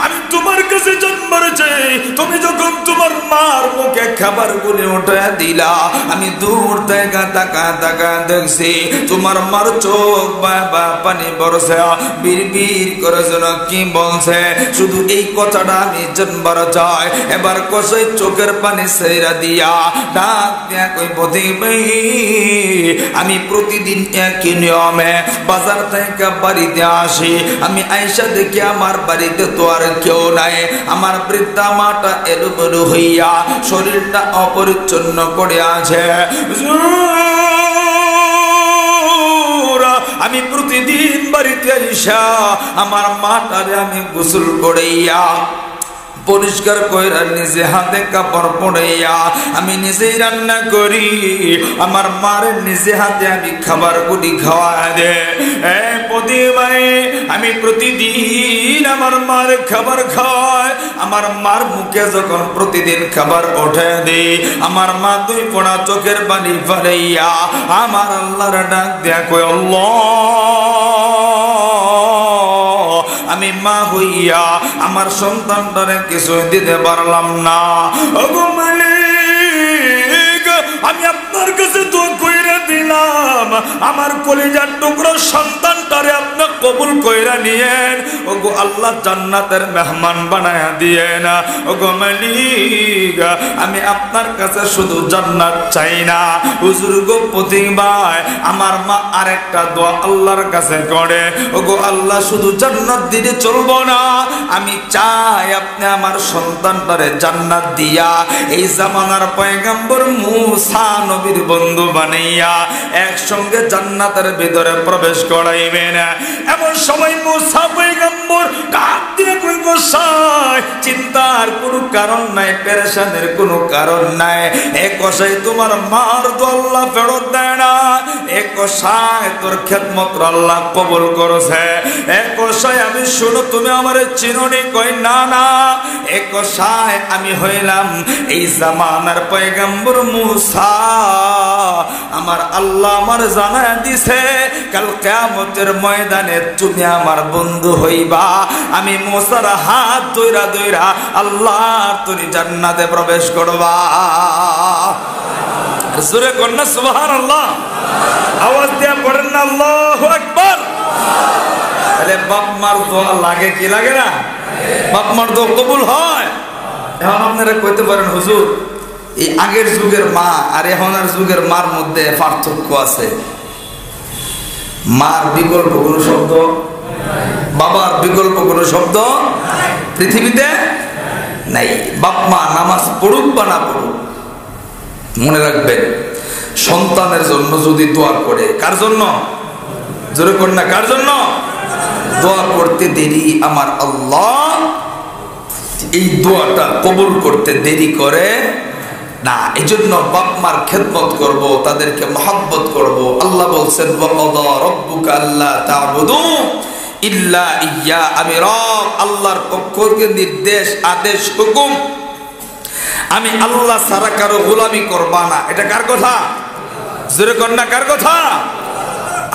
আমি তোমার কাছে জানবার চাই, তুমি যখন তোমার মার মুখে খাবার গুলি উঠে দিলা, আমি দূর থেকে তাকা তাকা দেখছি তোমার মার চোখ বাবা পানি বরসে, বিড়বিড় করে যেন কি বলছে, শুধু এই কথাটা আমি জানবার চাই। এবার কসাই চোখের পানি ছেড়া দিয়া ডাক দিয়া কই, পথিক ভাই, আমি প্রতিদিন একই নিয়মে বাজার থেকে বাড়িতে আসি। আমি আইসা দেখি আমার বাড়িতে তো আর কেউ নাই, আমার বৃদ্ধা মাটা এলোমেলো হইয়া শরীরটা অপরিচ্ছন্ন করে আছে। আমি প্রতিদিন বাড়িতে আইসা আমার মাটারে আমি গোসল করাইয়া পরিষ্কার কইরা নিজে হাতে কাপড় পরাইয়া আমি নিজেই রান্না করি, আমার মার নিজে হাতে আমি খাবার গুলি খাওয়া দে। আমি প্রতিদিন আমার মার খাবার খাওয়াই, আমার মার মুখে যখন প্রতিদিন খাবার ওঠে দেই, আমার মা দুই পোড়া চোখের পানি ফেলাইয়া আমার আল্লাহর ডাক দেয়া কই, আল্লাহ, আমি মা হইয়া আমার সন্তানটারে কিছু দিতে পারলাম না। ওগো মালিক, আমি আপনার কাছে তো কইরা দিলাম, আমার কলিজার টুকরো সন্তানটারে আপনি কবুল কইরা নিয়েন। ওগো আল্লাহ, জান্নাতের মেহমান বানায়া দিয়েন। ওগো মালিক, আমি আপনার কাছে শুধু জান্নাত চাই না, হুজুর গো পথিক ভাই, আমার মা আরেকটা দোয়া আল্লাহর কাছে করে, ওগো আল্লাহ, শুধু জান্নাত দিলে চলবো না, আমি চাই আপনি আমার সন্তানটারে জান্নাত দিয়া এই জামানার পয়গম্বর মুসা নবীর বন্ধু বানাইয়া একসঙ্গে জান্নাতের ভিতরে প্রবেশ করাইবেন। এমন সময় মুসা পয়গম্বর ডাক দিয়ে কই, গোসাই, চিন্তার কোনো কারণ নাই, পেরেশানের কোনো কারণ নাই। এ কসাই, তোমার মার তো আল্লাহ ফেরত দেয় না, এ কসাই তোর খেদমত আল্লাহ কবুল করেছে। এ কসাই, আমি শুনো, তুমি আমার চিননি? কই, না না। এ কসাই, আমি হইলাম এই জামানার পয়গম্বর মুসা, আমার আল্লাহ আমার জানায় দিছে কাল কিয়ামতের ময়দানে তুমি আমার বন্ধু হইবা। আমি মুসার হাত ধইরা ধইরা আল্লাহর তরি জান্নাতে প্রবেশ করবা। জোরে কন্যা সুবহানাল্লাহ, আওয়াজ দিয়ে পড়েন না আল্লাহু আকবার। তাহলে বাপ মার দোয়া লাগে কি লাগে না? বাপ মার দোয়া কবুল হয়। এখন আপনারা কইতে পারেন হুজুর এই আগের যুগের মা আর এখনের যুগের মার মধ্যে পার্থক্য আছে। মার বিকল্প কোনো শব্দ, বাবার বিকল্প কোনো শব্দ পৃথিবীতে নাই। বাপ মা নামাজ পড়ুক বা না পড়ুক, মনে রাখবেন সন্তানের জন্য যদি দোয়া করে, কার জন্য? জোরে কর না, কার জন্য? দোয়া করতে দেরি আমার আল্লাহ এই দোয়াটা কবুল করতে দেরি করে না। এই জন্য বাপ মার খেদমত করব, তাদেরকে মহব্বত করব। আল্লাহ বলছেন ওয়াকাদা রাব্বুকা আল্লা তা'বুদু ইল্লা ইয়্যা, আমি রব আল্লাহর পক্ষ থেকে নির্দেশ, আদেশ, হুকুম, আমি আল্লাহ ছাড়া কারো গোলামি করবা না। এটা কার কথা? জোরে কর না, কার কথা?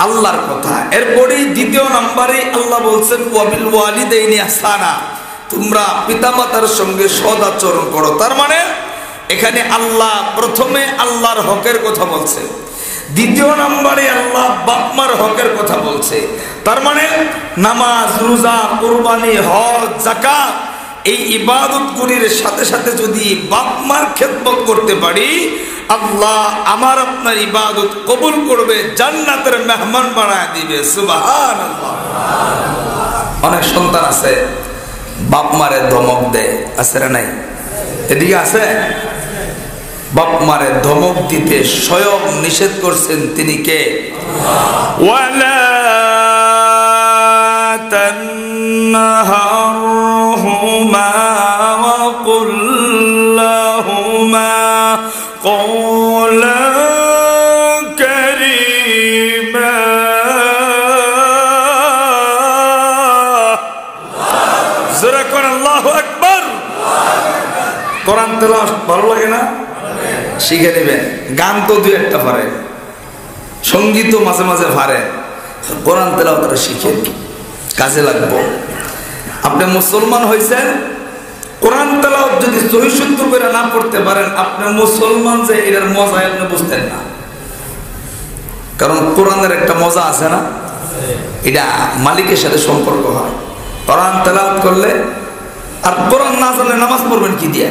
আল্লাহর কথা। এরপরেই দ্বিতীয় নম্বরে আল্লাহ বলছেন ওয়াবিল ওয়ালিদাইনি ইহসানা, তোমরা পিতামাতার সঙ্গে সৎ আচরণ করো। তার মানে এখানে আল্লাহ প্রথমে আল্লাহর হকের কথা বলছে, দ্বিতীয় নম্বরে আল্লাহ বাপ মার হকের কথা বলছে। তার মানে নামাজ, রোজা, কুরবানি, হজ, যাকাত এই ইবাদতগুলির সাথে সাথে যদি বাপ মার খেদমত করতে পারি, আল্লাহ আমার আপনার ইবাদত কবুল করবে, জান্নাতের মেহমান বানায় দিবে। সুবহানাল্লাহ। অনেক সন্তান আছে বাপ মারে ধমক দেয়, আছে না নাই? এদিকে আছে? বাপ মারে ধমক দিতে স্বয়ং নিষেধ করছেন তিনি কে? ওয়ালা তানহারহুমা ওয়া কুল লাহুমা কওলান কারীমা। জোরে কোন আল্লাহু আকবার। কোরআন তেলাওয়াত ভালো লাগে না? শিখে নেবেন। গান তো দুই একটা পারে, সঙ্গীত মাঝে মাঝে পারে, কোরআন তেলাওয়াতটা শিখেন, কাজে লাগবো। আপনি মুসলমান হয়েছেন, কোরআন তেলাওয়াত যদি সহি শুদ্ধ করে না পড়তে পারেন, আপনি মুসলমান যে এটার মজা আপনি বুঝতেন না। কারণ কোরআনের একটা মজা আছে না, এটা মালিকের সাথে সম্পর্ক হয়। কোরআন তেলাওয়াত করলে, আর কোরআন না জানলে নামাজ পড়বেন কি দিয়ে?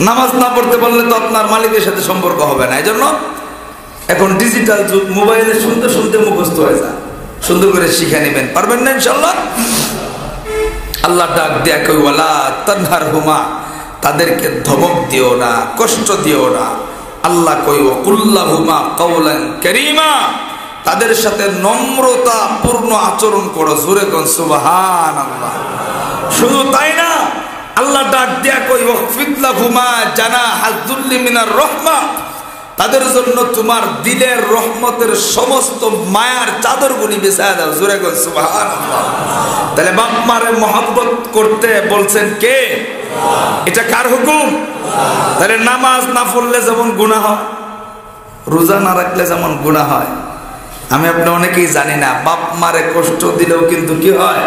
নামাজ না পড়তে পারলে তো আপনার মালিকের সাথে সম্পর্ক হবে না। এই জন্য এখন ডিজিটাল যুগ, মোবাইলে শুনতে শুনতে মুখস্থ হয়ে যায়। সুন্দর করে শিখে নেবেন, পারবেন না ইনশাআল্লাহ। আল্লাহ ডাক দেয়া কই ওয়ালা তানহারহুমা, তাদেরকে ধমক দিও না, কষ্ট দিও না। আল্লাহ কই ওয়াকুল্লাহুমা কাওলান কারীমা, তাদের সাথে নম্রতা পূর্ণ আচরণ করো। জোরে কোন সুবহানাল্লাহ। শুধু তাই না, আল্লাহ ডাক দেয়া কই ওয়াকফিদ লাহুমা জানাহাজ যুল্লি মিনার রাহমা, তাদের জন্য তোমার দিলের রহমতের সমস্ত মায়ার চাদরগুলি বিছায়া দাও। জোরে কোন সুবহানাল্লাহ। তাহলে বাপ মারে মহব্বত করতে বলছেন কে? এটা কার হুকুম? তাহলে নামাজ না পড়লে যেমন গুনাহ হয়, রোজা না রাখলে যেমন গুনাহ হয়, আমি আপনি অনেকেই জানি না, বাপ মারে কষ্ট দিলেও কিন্তু কি হয়?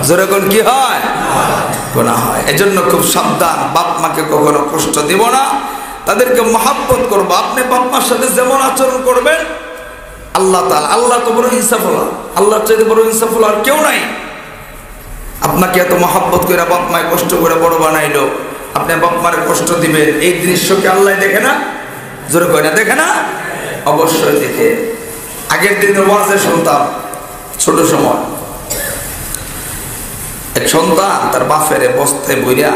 জোরে কোন কি হয়? গুনাহ হয়। এজন্য খুব সাবধান, বাপ মাকে কখনো কষ্ট দিব না, তাদেরকে মহব্বত করবো। আপনি বাপ মার সাথে যেমন আচরণ করবেন, আল্লাহ তাআলা, আল্লাহ তো বড় ইনসাফওয়ালা, আল্লাহর চাইতে বড় ইনসাফওয়ালা আর কেউ নাই। আপনাকে এত মহব্বত করে বাপ মায় কষ্ট করে বড় বানাইলো, আপনি বাপ মারে কষ্ট দিবেন, এই দৃশ্যকে আল্লাহ দেখে না? জোরে কয় না, দেখে না? অবশ্যই দেখে। আগের দিনে ওয়াজে শুনতাম ছোট সময়, এক সন্তান তার বাপের বস্তায় বইরা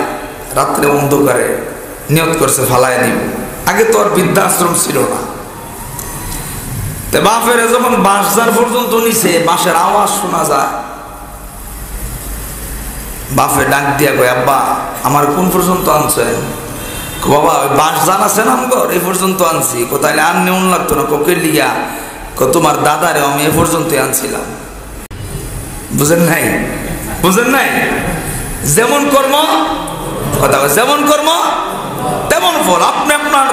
রাত্রে অন্ধকারে নিয়ত করছে ফালায় দিব। আগে তো আর বৃদ্ধাশ্রম ছিল না, বাপের যখন বাঁশঝাড় পর্যন্ত নিছে, বাঁশের আওয়াজ শোনা যায়, বাপে ডাক দিয়া কয় আব্বা আমার কোন পর্যন্ত আনছেন? বাবা ওই বাঁশঝাড় আছে না আমগর, এই পর্যন্ত আনছি। কোথায় আর নেউন লাগতো না, কোকে লিয়া তোমার দাদারে আমি এ পর্যন্ত আনছিলাম। বুঝেন নাই? বুঝেন নাই? যেমন কর্ম, কথা যেমন কর্ম তেমন ফল। আপনি আপনার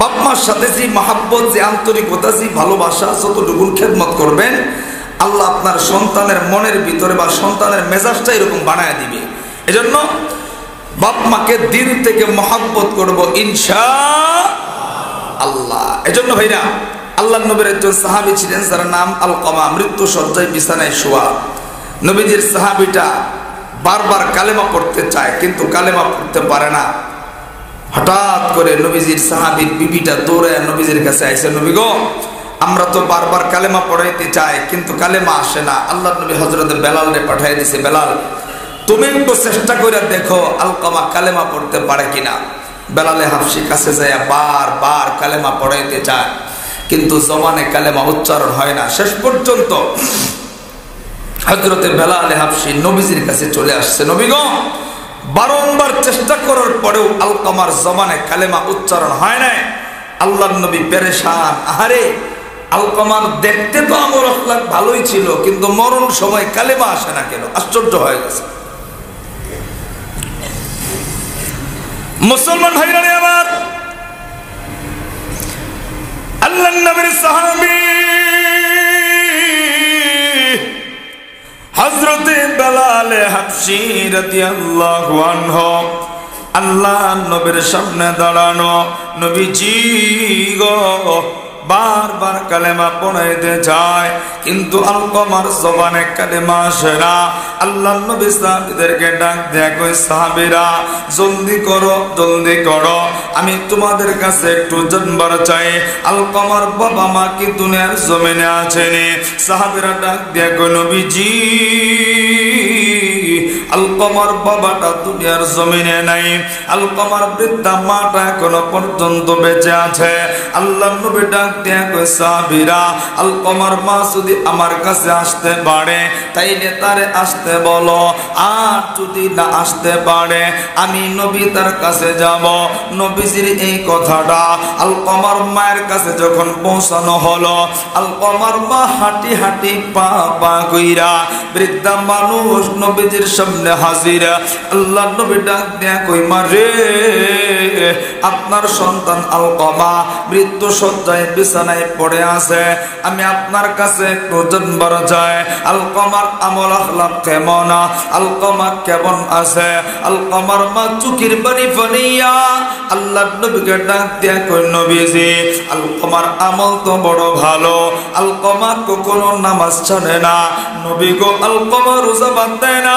বাপ মার সাথে যে মহব্বত, যে আন্তরিকতা, যে ভালোবাসা, যতটুকু খেদমত করবেন, আল্লাহ আপনার সন্তানের মনের ভিতরে বা সন্তানের মেজাজটা এরকম বানায় দিবে। এজন্য বাপ মাকে দিল থেকে মহব্বত করব ইনশাআল্লাহ। এজন্য ভাইরা, আল্লাহ নবীর একজন সাহাবী ছিলেন যার নাম আলকামা, মৃত্যু শয্যায় বিছানায় শোয়া। নবীজির সাহাবীটা বারবার কালেমা পড়তে চায় কিন্তু কালেমা পড়তে পারে না। হঠাৎ করে নবীজির সাহাবীর বিবিটা দৌড়ে নবীজির কাছে আইসে, নবী গো, আমরা তো বারবার কালেমা পড়াইতে চাই কিন্তু কালেমা আসে না। আল্লাহ নবী হযরত বেলালরে পাঠিয়ে দিয়েছে, বেলাল তুমি একটু চেষ্টা করে দেখো আলকামা কালেমা পড়তে পারে কিনা। বেলালে হাফসি কাছে যায় বারবার কালেমা পড়াইতে চায় কিন্তু জবানে কালেমা উচ্চারণ হয় না। শেষ পর্যন্ত হযরতে বেলালে হাফসি নবীজির কাছে চলে আসছে, নবী গো, বারংবার চেষ্টা করার পরেও আলকামার জবানে কালেমা উচ্চারণ হয় না। আল্লাহর নবী পেরেশান, আহারে আলকামার দেখতে তো আমল আখলাক ভালোই ছিল কিন্তু মরণ সময় কালেমা আসে না কেন, আশ্চর্য হয়ে গেছে। মুসলমান ভাইরা আমার, আল্লাহর নবীর সাহাবী হযরতে বেলাল হাবশী রাদিয়াল্লাহু আনহু আল্লাহর নবীর সামনে দাঁড়ানো। নবীজি গো, বারবার কালেমা পড়াইতে যায় কিন্তু আলকামার জবানে কালেমা আসে না। আল্লাহর নবী সাহাবীদেরকে ডাক দেয়া কই, সাহাবীরা জলদি করো, জলদি করো, আমি তোমাদের কাছে একটু জানবার চাই আলকামার বাবা মা কি দুনিয়ার জমিনে আছেনি? সাহাবীরা ডাক দেয়া কই, নবীজি আলকামার বাবাটা দুনিয়ার জমিনে নাই, আলকামার বৃদ্ধা মাটা এখনো পর্যন্ত বেঁচে আছে। আল্লাহর নবী ডাক দেয়া কই, সাহাবীরা আলকামার মা যদি আমার কাছে আসতে পারে তাইলে তারে আসতে বলো, আর যদি না আসতে পারে আমি নবী তার কাছে যাব। নবীজির এই কথাটা আলকামার মায়ের কাছে যখন পৌঁছানো হলো, আলকামার মা হাঁটি হাঁটি পা পা কইরা বৃদ্ধা মানুষ নবীজির সামনে হাজির। আল্লাহর নবী ডাক দেয়া কই, মা রে, আপনার সন্তান আলকামা মৃত্যু শয্যায় বিছানায় পড়ে আছে, আমি আপনার কাছে একটু জানবার চাই আলকামার আমল আখলাক কেমন, আলকামা কেমন আছে। আলকামার মা চোখের পানি ফানিয়া আল্লাহর নবীকে ডাক দেয়া কই, নবীজি আলকামার আমল তো বড় ভালো, আলকামা কখনো নামাজ ছাড়ে না, নবী গো আলকামা রোজা বাদ দেয় না,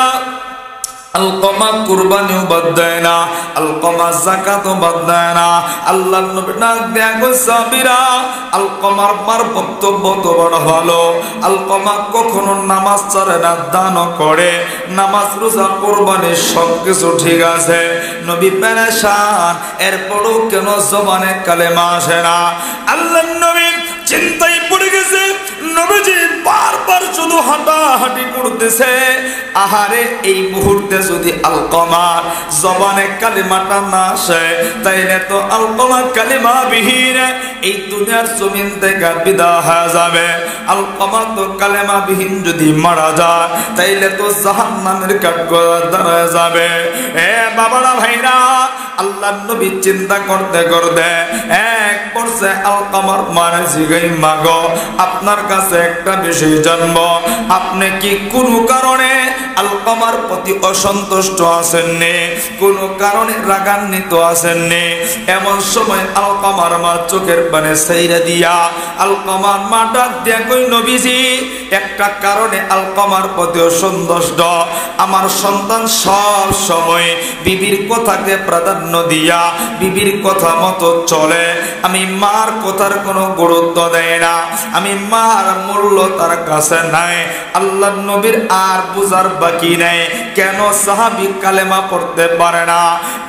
আলকামা কুরবানিও বাদ দেয় না, আলকামা যাকাতও বাদ দেয় না। আল্লাহর নবী ডাক দেয়া কই, সাহাবীরা আলকামার মার বক্তব্য তো বড় ভালো, আলকামা কখনো নামাজ ছাড়ে না, দানও করে, নামাজ রোজা কুরবানি সবকিছু ঠিক আছে। নবী পেরেশান, এরপরও কেন জবানে কালেমা আসে না? আল্লাহর নবী চিন্তায় পড়ে গেছে। নবীজি বারবার শুধু হাঁটাহাঁটি করতেছে। আহারে, এই মুহূর্তে যদি আলকামার জবানে কালিমাটা না আসে তাইলে তো আলকামা কালিমা বিহীন এই দুনিয়ার জমিন থেকে বিদায় হয়ে যাবে। আলকামা তো কালেমা বিহীন যদি মারা যায় তাইলে তো জাহান্নামের কাঠগড়ায় দাঁড়ায় যাবে। এ বাবারা ভাইরা, আল্লাহর নবী চিন্তা করতে করতে এক পর্যায়ে আলকামার মানে জিগাই, মাগো আপনার কাছে একটা বিষয় জানবো, আপনি কি কোনো কারণে আলকামার প্রতি অসন্তুষ্ট আছেননি, কোনো কারণে রাগান্বিত আছেননি? এমন সময় আলকামার মা চোখের পানি ছাইরা দিয়া আলকামার মা ডাক দিয়া কই, নবীজি একটা কারণে আলকামার প্রতি অসন্তুষ্ট, আমার সন্তান সব সময় বিবির কথাকে প্রাধান্য দিয়া বিবির কথা মতো চলে, আমি মার কথার কোনো গুরুত্ব দেয় না, আমি মার মূল্য তার কাছে নাই। আল্লাহর নবীর আর বুঝার বাকি নাই কেন সাহাবী কালেমা পড়তে পারে না।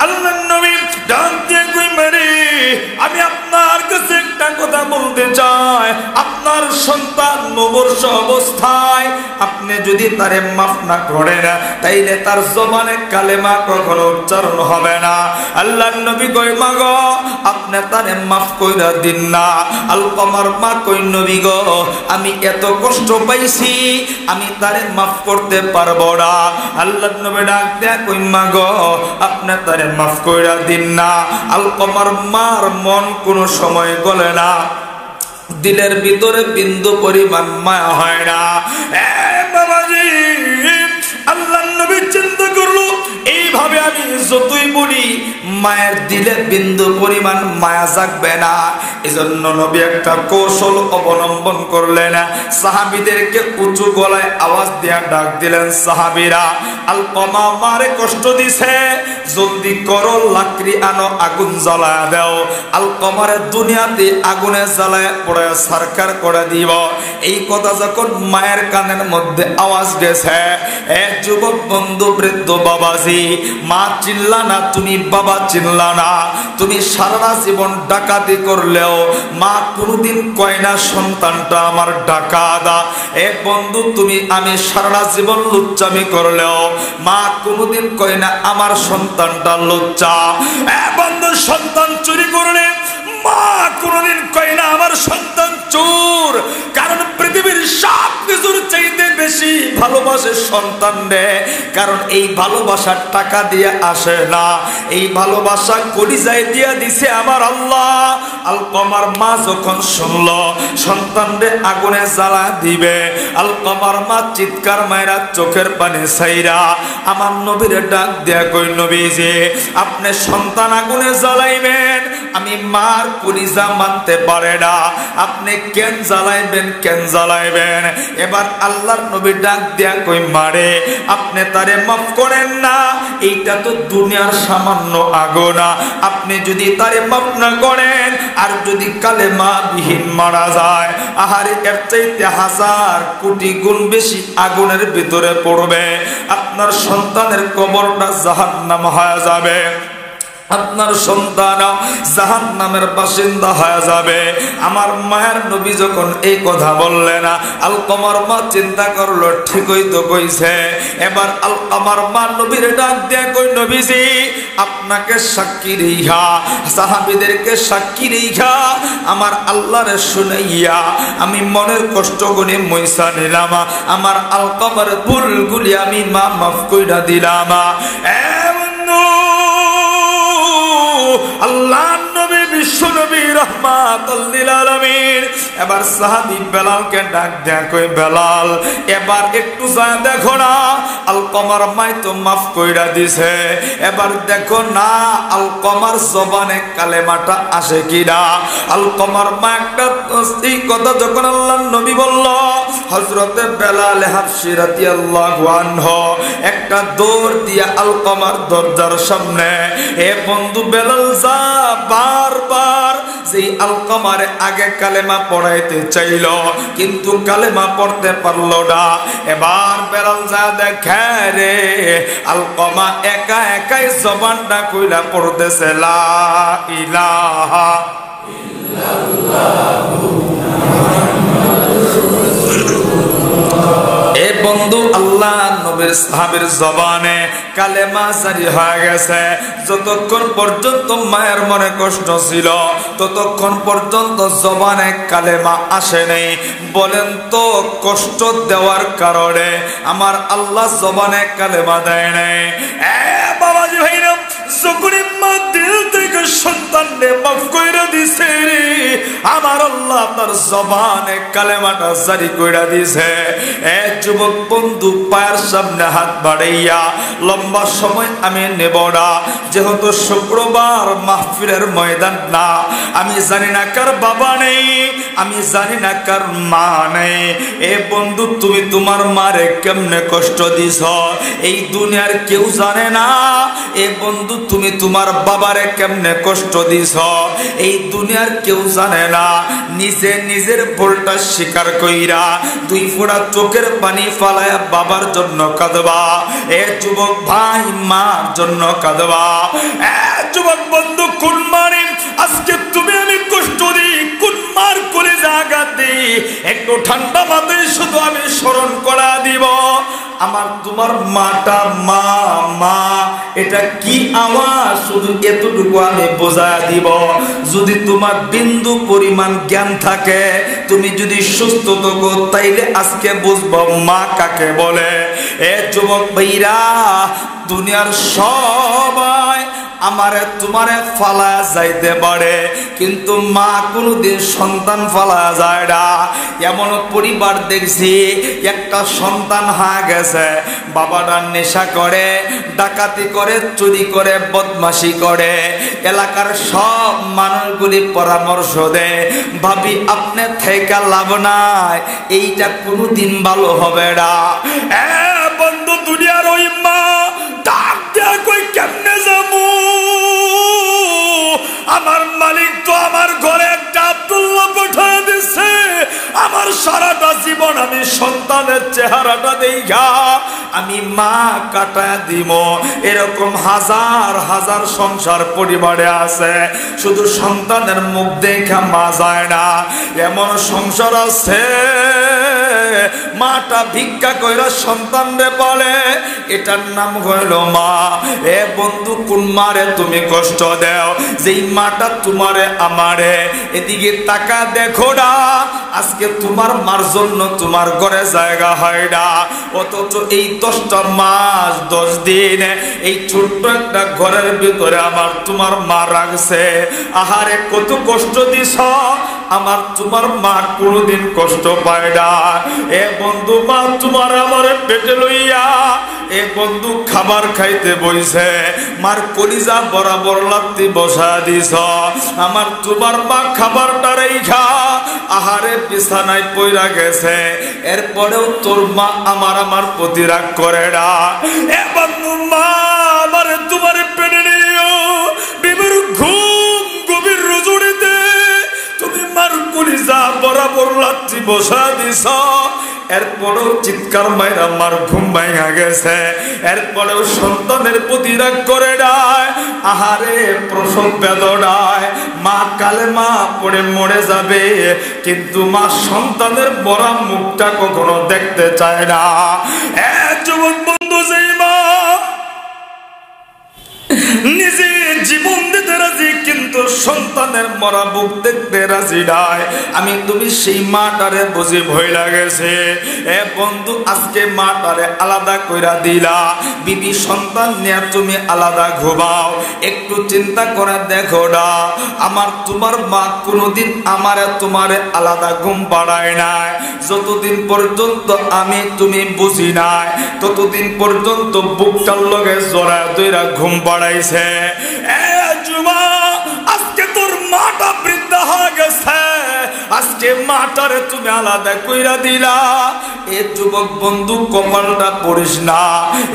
আল্লাহর নবী ডাক দিয়ে কই, মেরে আমি আপনার কাছে একটা কথা বলতে চাই, আপনার সন্তান মুমূর্ষ অবস্থায় আপনি যদি তারে মাফ না করেন তাইলে তার জবানে কালেমা কখনো উচ্চারণ হবে না। আল্লাহর নবী কই, মা গো আপনি তারে মাফ কইরা দিন না। আলকামার মা কই, নবী গো আমি এত কষ্ট পাইছি, আমি তারে মাফ করতে পারবো না। আল্লাহর নবী ডাক দেয়া কই, মা গো আপনি তারে মাফ কইরা দিন না। আলকামার মার মন কোনো সময় গলে না, দিলের ভিতরে বিন্দু পরিমাণ মায়া হয় না। বাবাজি, আল্লাহর নবী চিন্তা করলো এইভাবে আমি যতই বলি মায়ের দিলে বিন্দু পরিমাণ মায়া জাগবে না। এজন্য নবী একটা কৌশল অবলম্বন করলেন, সাহাবীদেরকে উঁচু গলায় আওয়াজ দিয়ে ডাক দিলেন, সাহাবীরা আলকমা মারে কষ্ট দিছে, জলদি করো লাকড়ি আনো, আগুন জ্বালায় দাও, আলকমারে দুনিয়াতে আগুনে জ্বালায় পড়ে সরকার করে দিব। এই কথা যখন মায়ের কানের মধ্যে আওয়াজ গেছে, এক যুবক বন্ধু বৃদ্ধ বাবাজি, মা চিল্লা না, তুমি বাবা চিল্লা না, তুমি সারা জীবন ডাকাতি করলেও মা কোনদিন কয় না সন্তানটা আমার ডাকাদা। এক বন্ধু তুমি আমি সারা জীবন লুচ্চামি করলেও মা কোনদিন কয় না আমার সন্তানটা লুচ্চা। এক বন্ধু সন্তান চুরি করলে মা কোনদিন কয় না আমার সন্তান চোর। কারণ পৃথিবীর সব কিছুর চাইতে বেশি ভালোবাসে সন্তান রে। কারণ এই ভালোবাসা টাকা দিয়ে আসে না, এই ভালোবাসা কলিজায় দিয়ে দিছে আমার আল্লাহ। আলকমার মা যখন শুনলো সন্তান রে আগুনে জ্বালা দিবে, আলকমার মা চিৎকার মায়েরা চোখের পানি ছাইরা আমার নবীর ডাক দেয়া কই, নবীজি আপনি সন্তান আগুনে জ্বালাইবেন, আমি মার কলিজা মানতে পারে না, আপনি কেন জ্বালাইবেন, কেন জ্বালাইবেন? এবার আল্লাহর নবী ডাক দেয়া কই, মারে আপনি তারে মাফ করেন না, এইটা তো দুনিয়ার সামান্য আগুন, আপনি যদি তারে মাফ না করেন আর যদি কালেমা বিহীন মারা যায়, আহারে এর চাইতে হাজার কোটি গুণ বেশি আগুনের ভিতরে পড়বে, আপনার সন্তানের কবরটা জাহান্নাম হয়ে যাবে, আপনার সন্তান জাহান্নামের বাসিন্দা হয়ে যাবে। আমার মায়ের নবী যখন এই কথা বললেন, আলকমার মা চিন্তা করলো ঠিকই তো কইছে। এবার আলকমার মা নবীর ডাক দিয়ে কই, নবীজি আপনাকে সাক্ষী রেখা, সাহাবীদেরকে সাক্ষী রেখা আমার আল্লাহরে শুনাইয়া আমি মনের কষ্ট গুলি মইসা নিলাম, আমার আলকমার ভুলগুলি আমি মা মাফ কইরা দিলাম। আল্লাহ নবী বিশ্ব নবী রাহমাতুল লিল আলামিন এবার সাহাবী বেলালকে ডাক দেয়া কই, বেলাল এবার একটু যা দেখো না, আলকমার মাই তো মাফ কইরা দিছে, এবার দেখো না আলকমার জবানে কালেমাটা আসে কিনা। আলকমার মা একটা এই কথা যখন আল্লাহর নবী বলল, হযরতে বেলাল হাবশী রাদিয়াল্লাহু আনহু একটা দৌড় দিয়া আলকমার দরজার সামনে, এ বন্ধু বেলাল যা, বারবার যে আলকমারে আগে কালেমা পড়াইতে চাইল কিন্তু কালেমা পড়তে পারলো না। এবার বেলাল যা দেখে রে আলকমা একা একাই জবানটা কইলা পড়তেছে, লা ইলাহা ইল্লাল্লাহু। এ বন্ধু আল্লাহ নবীর সাহাবীর জবানে কালেমা জারি হয়ে গেছে। যতক্ষণ পর্যন্ত মায়ের মনে কষ্ট ছিল ততক্ষণ পর্যন্ত জবানে কালেমা আসে নাই। বলেন তো কষ্ট দেওয়ার কারণে আমার আল্লাহ জবানে কালেমা দেয় নাই? বাবাজি ভাইরা, যখনই মা দিল থেকে সন্তানকে মাফ কইরা দিছে রে আমার আল্লাহ তার জবানে কালেমাটা জারি কইরা দিছে। এ যুবক বন্ধু পায়ের সামনে হাত বাড়াইয়া, লম্বা সময় আমি নেব না, যেহেতু শুক্রবার মাহফিলের ময়দান না, আমি জানি না কার বাবা নেই, আমি জানি না কার মা নেই। এ বন্ধু তুমি তোমার মারে কেমনে কষ্ট দিছ এই দুনিয়ার কেউ জানে না। এ বন্ধু তুমি তোমার বাবারে কেমনে কষ্ট দিছ এই দুনিয়ার কেউ জানে না। নিজে নিজের ভুলটা স্বীকার কইরা দুই ফোঁটা চোখের পানি ফালায়া বাবার জন্য কাঁদবা। এ যুবক ভাই মার জন্য কাঁদবা। এ যুবক বন্ধু, কোন মারে আজকে তুমি আমি কষ্ট দিই, কোন মার করে জায়গা দিই, একটু ঠান্ডা মাথায় শুধু আমি স্মরণ করা দিব। আমার তোমার মাটা মা মা এটা কি আওয়াজ, শুধু এতটুকু আমি বোঝা দিব। যদি তোমার বিন্দু পরিমাণ জ্ঞান থাকে, তুমি যদি সুস্থ থাকো, তাইলে আজকে বুঝবো মা কাকে বলে। এ যুবক ভাইরা, দুনিয়ার সবাই আমারে তোমারে ফালা যাইতে পারে, কিন্তু মা কোনোদিন সন্তান ফালা যায় না। এমন পরিবার দেখছি একটা সন্তান হয়ে গেছে, বাবাটা নেশা করে, ডাকাতি করে, চুরি করে, বদমাশি করে, এলাকার সব মানুষগুলি পরামর্শ দেয়, ভাবি আপনি থেকে লাভ নাই, এইটা কোনোদিন ভালো হবে না। বন্ধু দুনিয়ার ওই মা ডাক দেয়া কই কেমনে যাবো, আমার মালিক তো আমার ঘরে একটা আব্দুল্লাহ পাঠিয়ে দিছে, আমার সারাটা জীবন আমি সন্তানের চেহারাটা দেখা আমি মা কাটায় দিব। এরকম হাজার হাজার সংসার পরিবারে আছে, শুধু সন্তানের মুখ দেখা মা যায় না, এমন সংসার আছে মাটা ভিক্ষা কইরা সন্তানরে বলে, এটার নাম হইল মা। এ বন্ধু, কোন মারে তুমি কষ্ট দাও, যেই মাটা তোমারে আমারে এদিকে তাকা দেখো না, আজকে তোমার মার জন্য তোমার ঘরে জায়গা হয় না, অথচ এই 10টা মাস 10 দিন এই ছোট্ট একটা ঘরের ভিতরে আমার তোমার মা রাখছে। আহারে কত কষ্ট দিছ, আমার তোমার মা কোনোদিন কষ্ট পায় না। এ বন্ধু, মা তোমার আমার পেটে লইয়া এ বন্ধু খাবার খাইতে বইছে, মার কলিজা বরাবর লাত্তি বসা দিছ, আমার তোমার মা খাবারটা রেখা আহারে বিছানায় পইরা গেছে, এরপরেও তোর মা আমার প্রতি রাগ করে না। এ বন্ধু, মা আমারে তোমার পেটে নিও, বিবির ঘুম গভীর রজনীতে তুমি মার কলিজা বরাবর লাত্তি বসা দিছ, এরপরেও চিৎকার মাইরা মার ঘুম ভাঙা গেছে, এরপরেও সন্তানের প্রতি রাগ করে নাই। আহারে প্রসব বেদনায় মা কালেমা পড়ে মরে যাবে, কিন্তু মা সন্তানের বড় মুখটা কখনো দেখতে চায় না। যুবক বন্ধু, যেই মা নিজে জীবন দিতে রাজি কিন্তু সন্তানের মরা মুখ দেখতে রাজি নাই, আমি তুমি সেই মাটারে বুঝি ভয় লাগেছে। এ বন্ধু, আজকে মাটারে আলাদা কইরা দিলা, বিবি সন্তান নিয়ে তুমি আলাদা ঘুমাও, একটু চিন্তা করে দেখো না, আমার তোমার মা কোনোদিন আমারে তোমারে আলাদা ঘুম পাড়ায় নাই। যতদিন পর্যন্ত আমি তুমি বুঝি নাই, ততদিন পর্যন্ত বুকটার লগে জড়া দইরা ঘুম পাড়াইছে। আজকে তোর মাটা বৃদ্ধা হয়ে গেছে, আজকে মাটারে তুমি আলাদা কইরা দিলা। এ যুবক বন্ধু, কপালটা পড়িস না।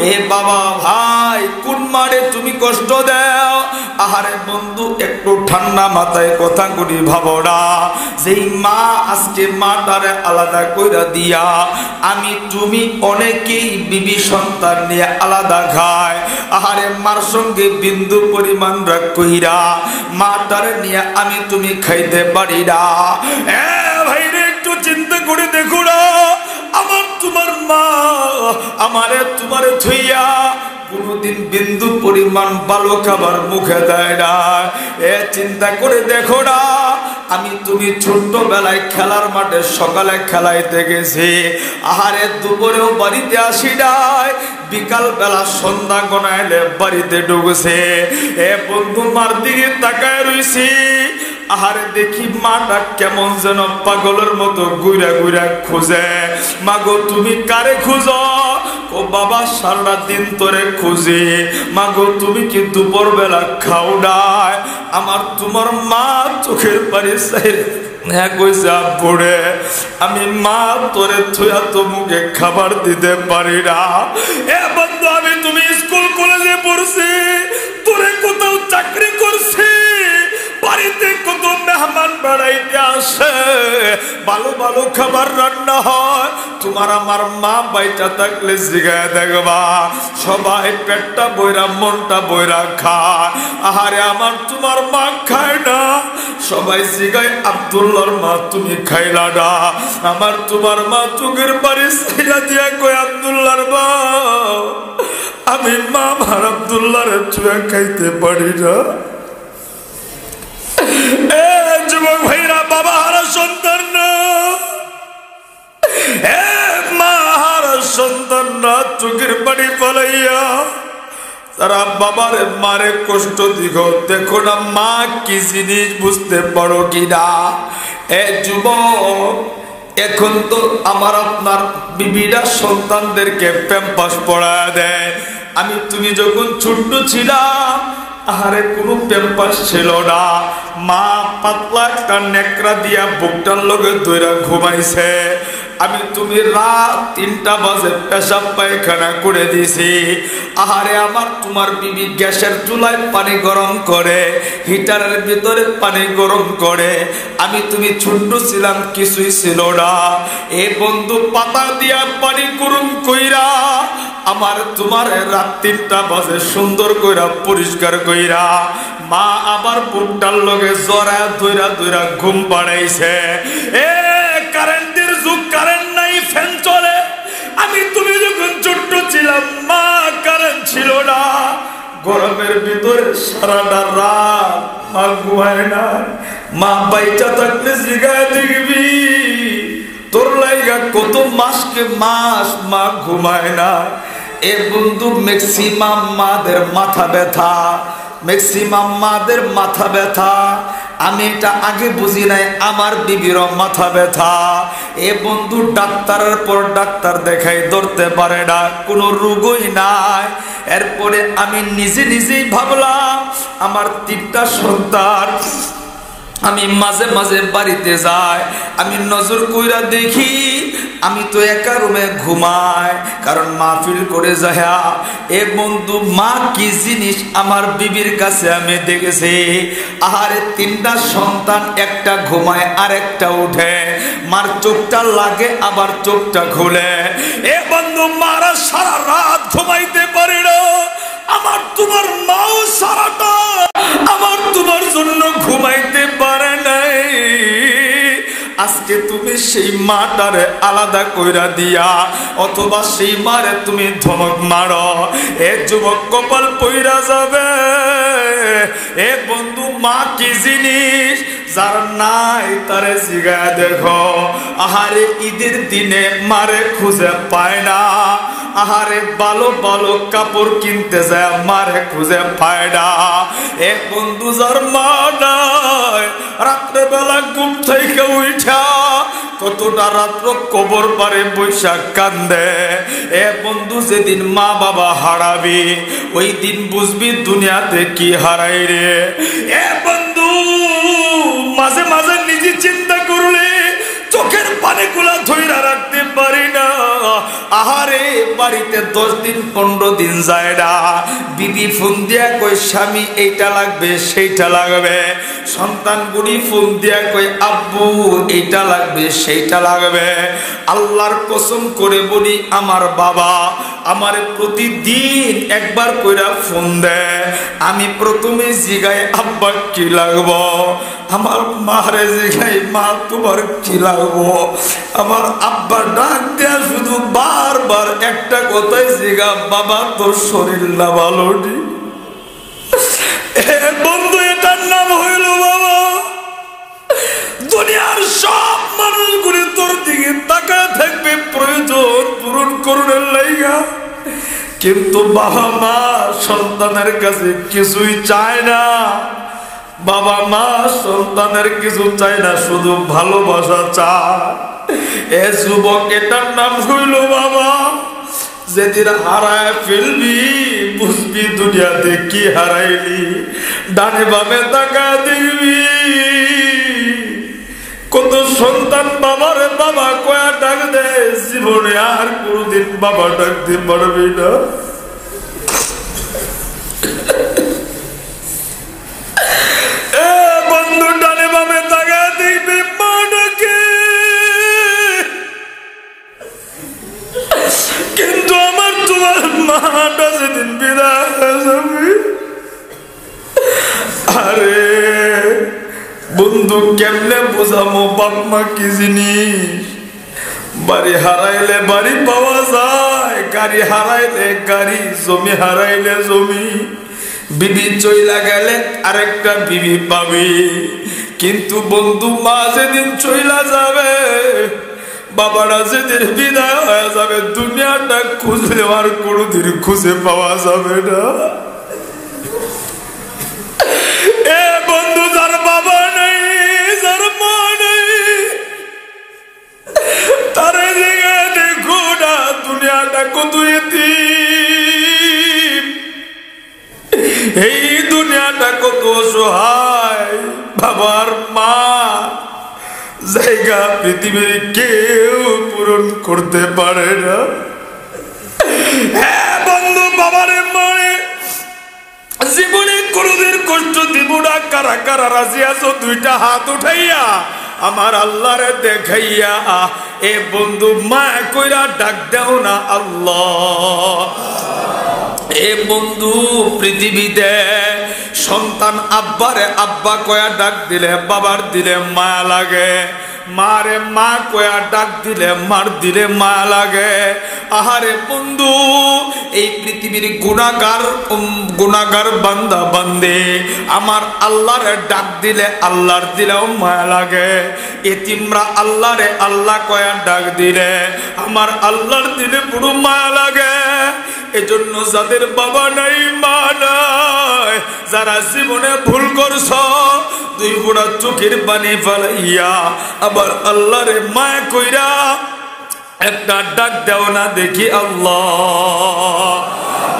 এ বাবা ভাই, কোন মারে তুমি কষ্ট দাও? আহারে বন্ধু, একটু ঠান্ডা মাথায় কথা করি ভাবো না, যেই মা আজকে মাটারে আলাদা কইরা দিয়া আমি তুমি অনেকেই বিবি সন্তান নিয়ে আলাদা খায়। আহারে মার সঙ্গে বিন্দু পরিমাণ রাগ কইরা মাটারে নিয়ে আমি তুমি খাইতে পারি না। ভাই রে, একটু চিন্তা করে দেখো না, আমার তোমার মা আমারে তোমারে থইয়া কোনদিন বিন্দু পরিমাণ ভালো খাবার মুখে দেয় না। চিন্তা করে দেখো না, আমি তুমি ছোট্টবেলায় খেলার মাঠে সকালে খেলাইতে গেছি, আহারে দুপুরেও বাড়িতে আসি নাই, বিকাল বেলা সন্ধ্যা গনাইলে বাড়িতে ঢুকছে। বন্ধু, মার দিকে তাকায় রইছি, আহারে দেখি মাটা কেমন যেন পাগলের মতো ঘুরা ঘুরা খুঁজে। মাগো তুমি কারে খুঁজো? ও বাবা, সারা দিন তোরে খুঁজি। মাগো তুমি কি দুপুর বেলা খাও নাই? আমার তোমার মা চোখের পানি পড়ে, আমি মা তোরে থুয়া তো মুখে খাবার দিতে পারি না। এ বন্ধু, আমি তুমি স্কুল কলেজে পড়ছি, তোরে কোথাও চাকরি করছি, বাড়িতে কত মেহমান বেড়াইতে আসে, ভালো ভালো খাবার রান্না হয়, তোমার আমার মা বাইটা থাকলে জিগায় দেখবা, সবাই পেটটা বইরা মনটা বইরা খায়। আহারে আমার তোমার মা খায় না, সবাই জিগায় আব্দুল্লাহর মা তুমি খাইলা না। আমার তোমার মা চোখের বাড়ি সাইরা দিয়া কই, আব্দুল্লাহর মা আমি মা আমার আব্দুল্লাহরে চুয়া খাইতে পারি না। যুবক ভাইরা, বাবা হারা সন্তান না, মা হারা সন্তান না, চোখের পানি ফলাইয়া তারা বাবার মারে কষ্ট দিগ, দেখো না মা কি জিনিস, বুঝতে পারো কিনা? এ যুবক, এখন তো আমার আপনার বিবিরা সন্তানদেরকে প্যাম্পাস পড়ায় দেয়। আমি তুমি যখন ছোট্ট ছিলাম, আহারে কোনো প্যাম্পাস ছিল না, মা পাতলা একটা নেকড়া দিয়া বুকটার লগে ধইরা ঘুমাইছে। আমি তুমি রাত 3টা বাজে পেশাব পায়খানা করে দিছি। আহারে আমার তোমার বিবি গ্যাসের চুলায় পানি গরম করে, হিটারের ভিতরে পানি গরম করে। আমি তুমি ছোট্ট ছিলাম, কিছুই ছিল না। এ বন্ধু পাতা দিয়া পানি গরম কইরা আমার তোমার রাত 3টা বাজে সুন্দর কইরা পরিষ্কার কইরা মা আবার বুকটার লগে জরা ধইরা ধইরা ঘুম পাড়াইছে। এ কারেন্টের যুগ, কারেন্ট নাই, ফ্যান চলে। আমি তুমি যখন ছোট্ট ছিলাম, মা কারেন্ট ছিল না, গরমের ভিতরে সারাটা রাত মা ঘুমায় না। মা বাইচা থাকলে জিগায় দেখবি, তোর লাইগা কত মাসকে মাস মা ঘুমায় না। এ বন্ধু ম্যাক্সিমাম মাদের মাথা ব্যথা, ম্যাক্সিমাম মাদের মাথা ব্যথা। আমি এটা আগে বুঝি নাই, আমার বিবিরও মাথা ব্যথা। এ বন্ধু ডাক্তারের পর ডাক্তার দেখাই, ধরতে পারে না, কোনো রোগই নাই। এরপরে আমি নিজে নিজেই ভাবলাম, আমার 3টা সন্তান, আমি মাঝে মাঝে বাড়িতে যাই, আমি নজর কইরা দেখি আমি তো একা রুমে ঘুমাই, কারণ মাহফিল করে যায়। এ বন্ধু মা কি জিনিস আমার বিবির কাছে আমি দেখেছি। আহারে 3টা সন্তান, একটা ঘুমায় আর একটা উঠে, মার চোখটা লাগে আবার চোখটা খুলে। এ বন্ধু মারা সারা রাত ঘুমাইতে পারে না, আমার তোমার মাও সারাটা আমার তোমার জন্য ঘুমাইতে পারে নাই। আজকে তুমি সেই মাটারে আলাদা কইরা দিয়া, অথবা সেই মারে তুমি ধমক মারো, এ যুবক কপাল পইরা যাবে। এ বন্ধু মা কি জিনিস, যার নাই তারে জিগায় দেখো। আহারে ঈদের দিনে মারে খুঁজে পায় না, আহারে ভালো ভালো কাপড় কিনতে যায় মারে খুঁজে পায় না। এ বন্ধু যার মা নাই, রাত্রে বেলা ঘুম থেকে উঠা কতটা রাত্র কবর পারে বৈশাখ কান্দে। এ বন্ধু যেদিন মা বাবা হারাবি, ওই দিন বুঝবি দুনিয়াতে কি হারাই রে। এ বন্ধু মাঝে মাঝে নিজে চিন্তা করলে চোখের পানিগুলা ধইরা রাখতে পারি না। আহারে বাড়িতে 10 দিন 15 দিন যায় না, বিবি ফোন দিয়া কই স্বামী এইটা লাগবে সেইটা লাগবে, সন্তানগুলি ফোন দিয়া কই আব্বু এইটা লাগবে সেইটা লাগবে। আল্লাহর কসম করে বলি, আমার বাবা আমারে প্রতিদিন একবার কইরা ফোন দেয়। আমি প্রথমে জিগাই আব্বা কি লাগবো, আমার মারে জিগাই মা তোমার কি লাগবো। আমার আব্বা ডাক দেয়া শুধু বারবার একটা কথাই জিগা, বাবা তোর শরীর না ভালো নি। বন্ধু এটার নাম হইল বাবা। দুনিয়ার সব মানুষগুলি তোর দিকে তাকায় থাকবে প্রয়োজন পূরণ করুনের লাইগা, কিন্তু বাবা মা সন্তানের কাছে কিছুই চায় না। বাবা মা সন্তানের কিছু চায় না, শুধু ভালোবাসা চায়। এ যুবক এটার নাম হইল বাবা। যেদিন হারায় ফেলবি বুঝবি দুনিয়াতে কি হারাইলি। ডানে বামে তাকা দেখবি কত সন্তান বাবারে বাবা কয়া ডাক দেয়, জীবনে আর কোনদিন বাবা ডাকতে পারবি না। বন্ধু ডানে বামে তাকা দেখবি মা ডাকে, কিন্তু আমার তোমার মাটা যেদিন বিদায় হয়ে যাবে, আরে বন্ধু কেমনে বোঝামো বাপ মা কি জিনিস। বাড়ি হারাইলে বাড়ি পাওয়া যায়, গাড়ি হারাইলে গাড়ি, জমি হারাইলে জমি, বিবি চইলা গেলে আরেকটা বিবি পাবি। কিন্তু বন্ধু মা যেদিন চইলা যাবে, বাবারা যেদিন বিদায় হয়ে যাবে, দুনিয়াটা খুঁজলে আর কোনোদিন খুঁজে পাওয়া যাবে না। জায়গা পৃথিবীর কেউ পূরণ করতে পারে না। হ্যাঁ বন্ধু, বাবারে মারে জীবনে কোনদিন কষ্ট দিব না। কারা কারা রাজি আছো দুইটা হাত উঠাইয়া আমার আল্লাহরে দেখাইয়া এ বন্ধু মা কইরা ডাক দাও না আল্লাহ। এ বন্ধু, পৃথিবীতে সন্তান আব্বারে আব্বা কয়া ডাক দিলে বাবার দিলে মায়া লাগে, মারে মা কয়া ডাক দিলে মার দিলে মায়া লাগে। আহারে বন্ধু, এই পৃথিবীর গুনাহগার বান্দা বান্দে আমার আল্লাহরে ডাক দিলে আল্লাহর দিলেও মায়া লাগে। এতিমরা আল্লাহরে আল্লাহ কয়া ডাক দিলে আমার আল্লাহর দিলে পুরো মায়া লাগে। এজন্য যাদের বাবা নাই মা নাই, যারা জীবনে ভুল করছ, দুই গোড়া চোখের পানি ফেলাইয়া আবার আল্লাহরে মায়া কইরা একটা ডাক দেও না দেখি আল্লাহ।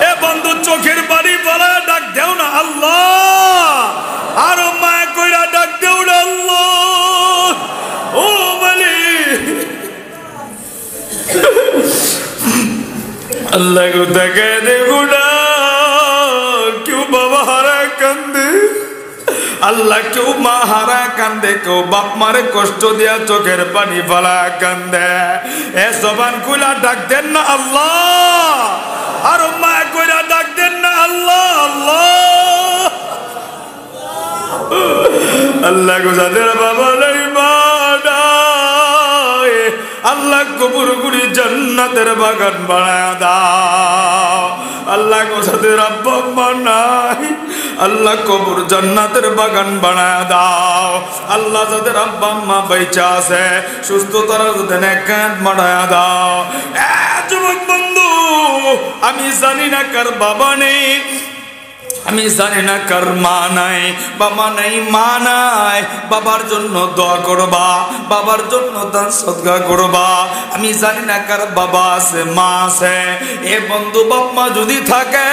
এ বন্ধু, চোখের পানি ফেলাইয়া ডাক দেও না আল্লাহ, আরো মায়া কইরা ডাক দেও না আল্লাহ। ও মালিক, আল্লাহ গো দেখে দেখো না, কেউ বাবা হারা কান্দে, আল্লাহ কেউ মা হারা কান্দে, কেউ বাপ মারে কষ্ট দিয়া চোখের পানি ফেলা কান্দে। এ জবান খুলা ডাক দেন না আল্লাহ, আর মা কইরা ডাক দেন না আল্লাহ আল্লাহ। আল্লাহ গো যাদের বাবা নাই মা নাই, আল্লাহ কবুর গুড়ি জান্নাতের বাগান বানায় দাও। আল্লাহ গো যাদের আব্বা মা নাই, আল্লাহ কবুর জান্নাতের বাগান বানায় দাও। আল্লাহ যাদের আব্বা মা বেঁচে আছে সুস্থতার যাদের নেকাত বানায় দাও। যুবক বন্ধু, আমি জানি না কার বাবা নেই, আমি জানি না কার মা নাই, বাবা নাই মা নাই, বাবার জন্য দোয়া করবা, বাবার জন্য দান সদকা করবা। আমি জানি না কার বাবা আছে মা আছে। এ বন্ধু, বাপ মা যদি থাকে,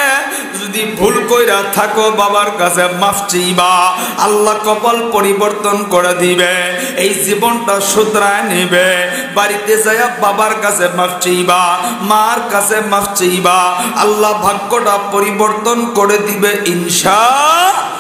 যদি ভুল কইরা থাকো, বাবার কাছে মাফ চাইবা, আল্লাহ কপাল পরিবর্তন করে দিবে, এই জীবনটা শুধরায় নিবে। বাড়িতে যাইয়া বাবার কাছে মাফ চাইবা, মার কাছে মাফ চাইবা, আল্লাহ ভাগ্যটা পরিবর্তন করে দিবে ইনশাআল্লাহ।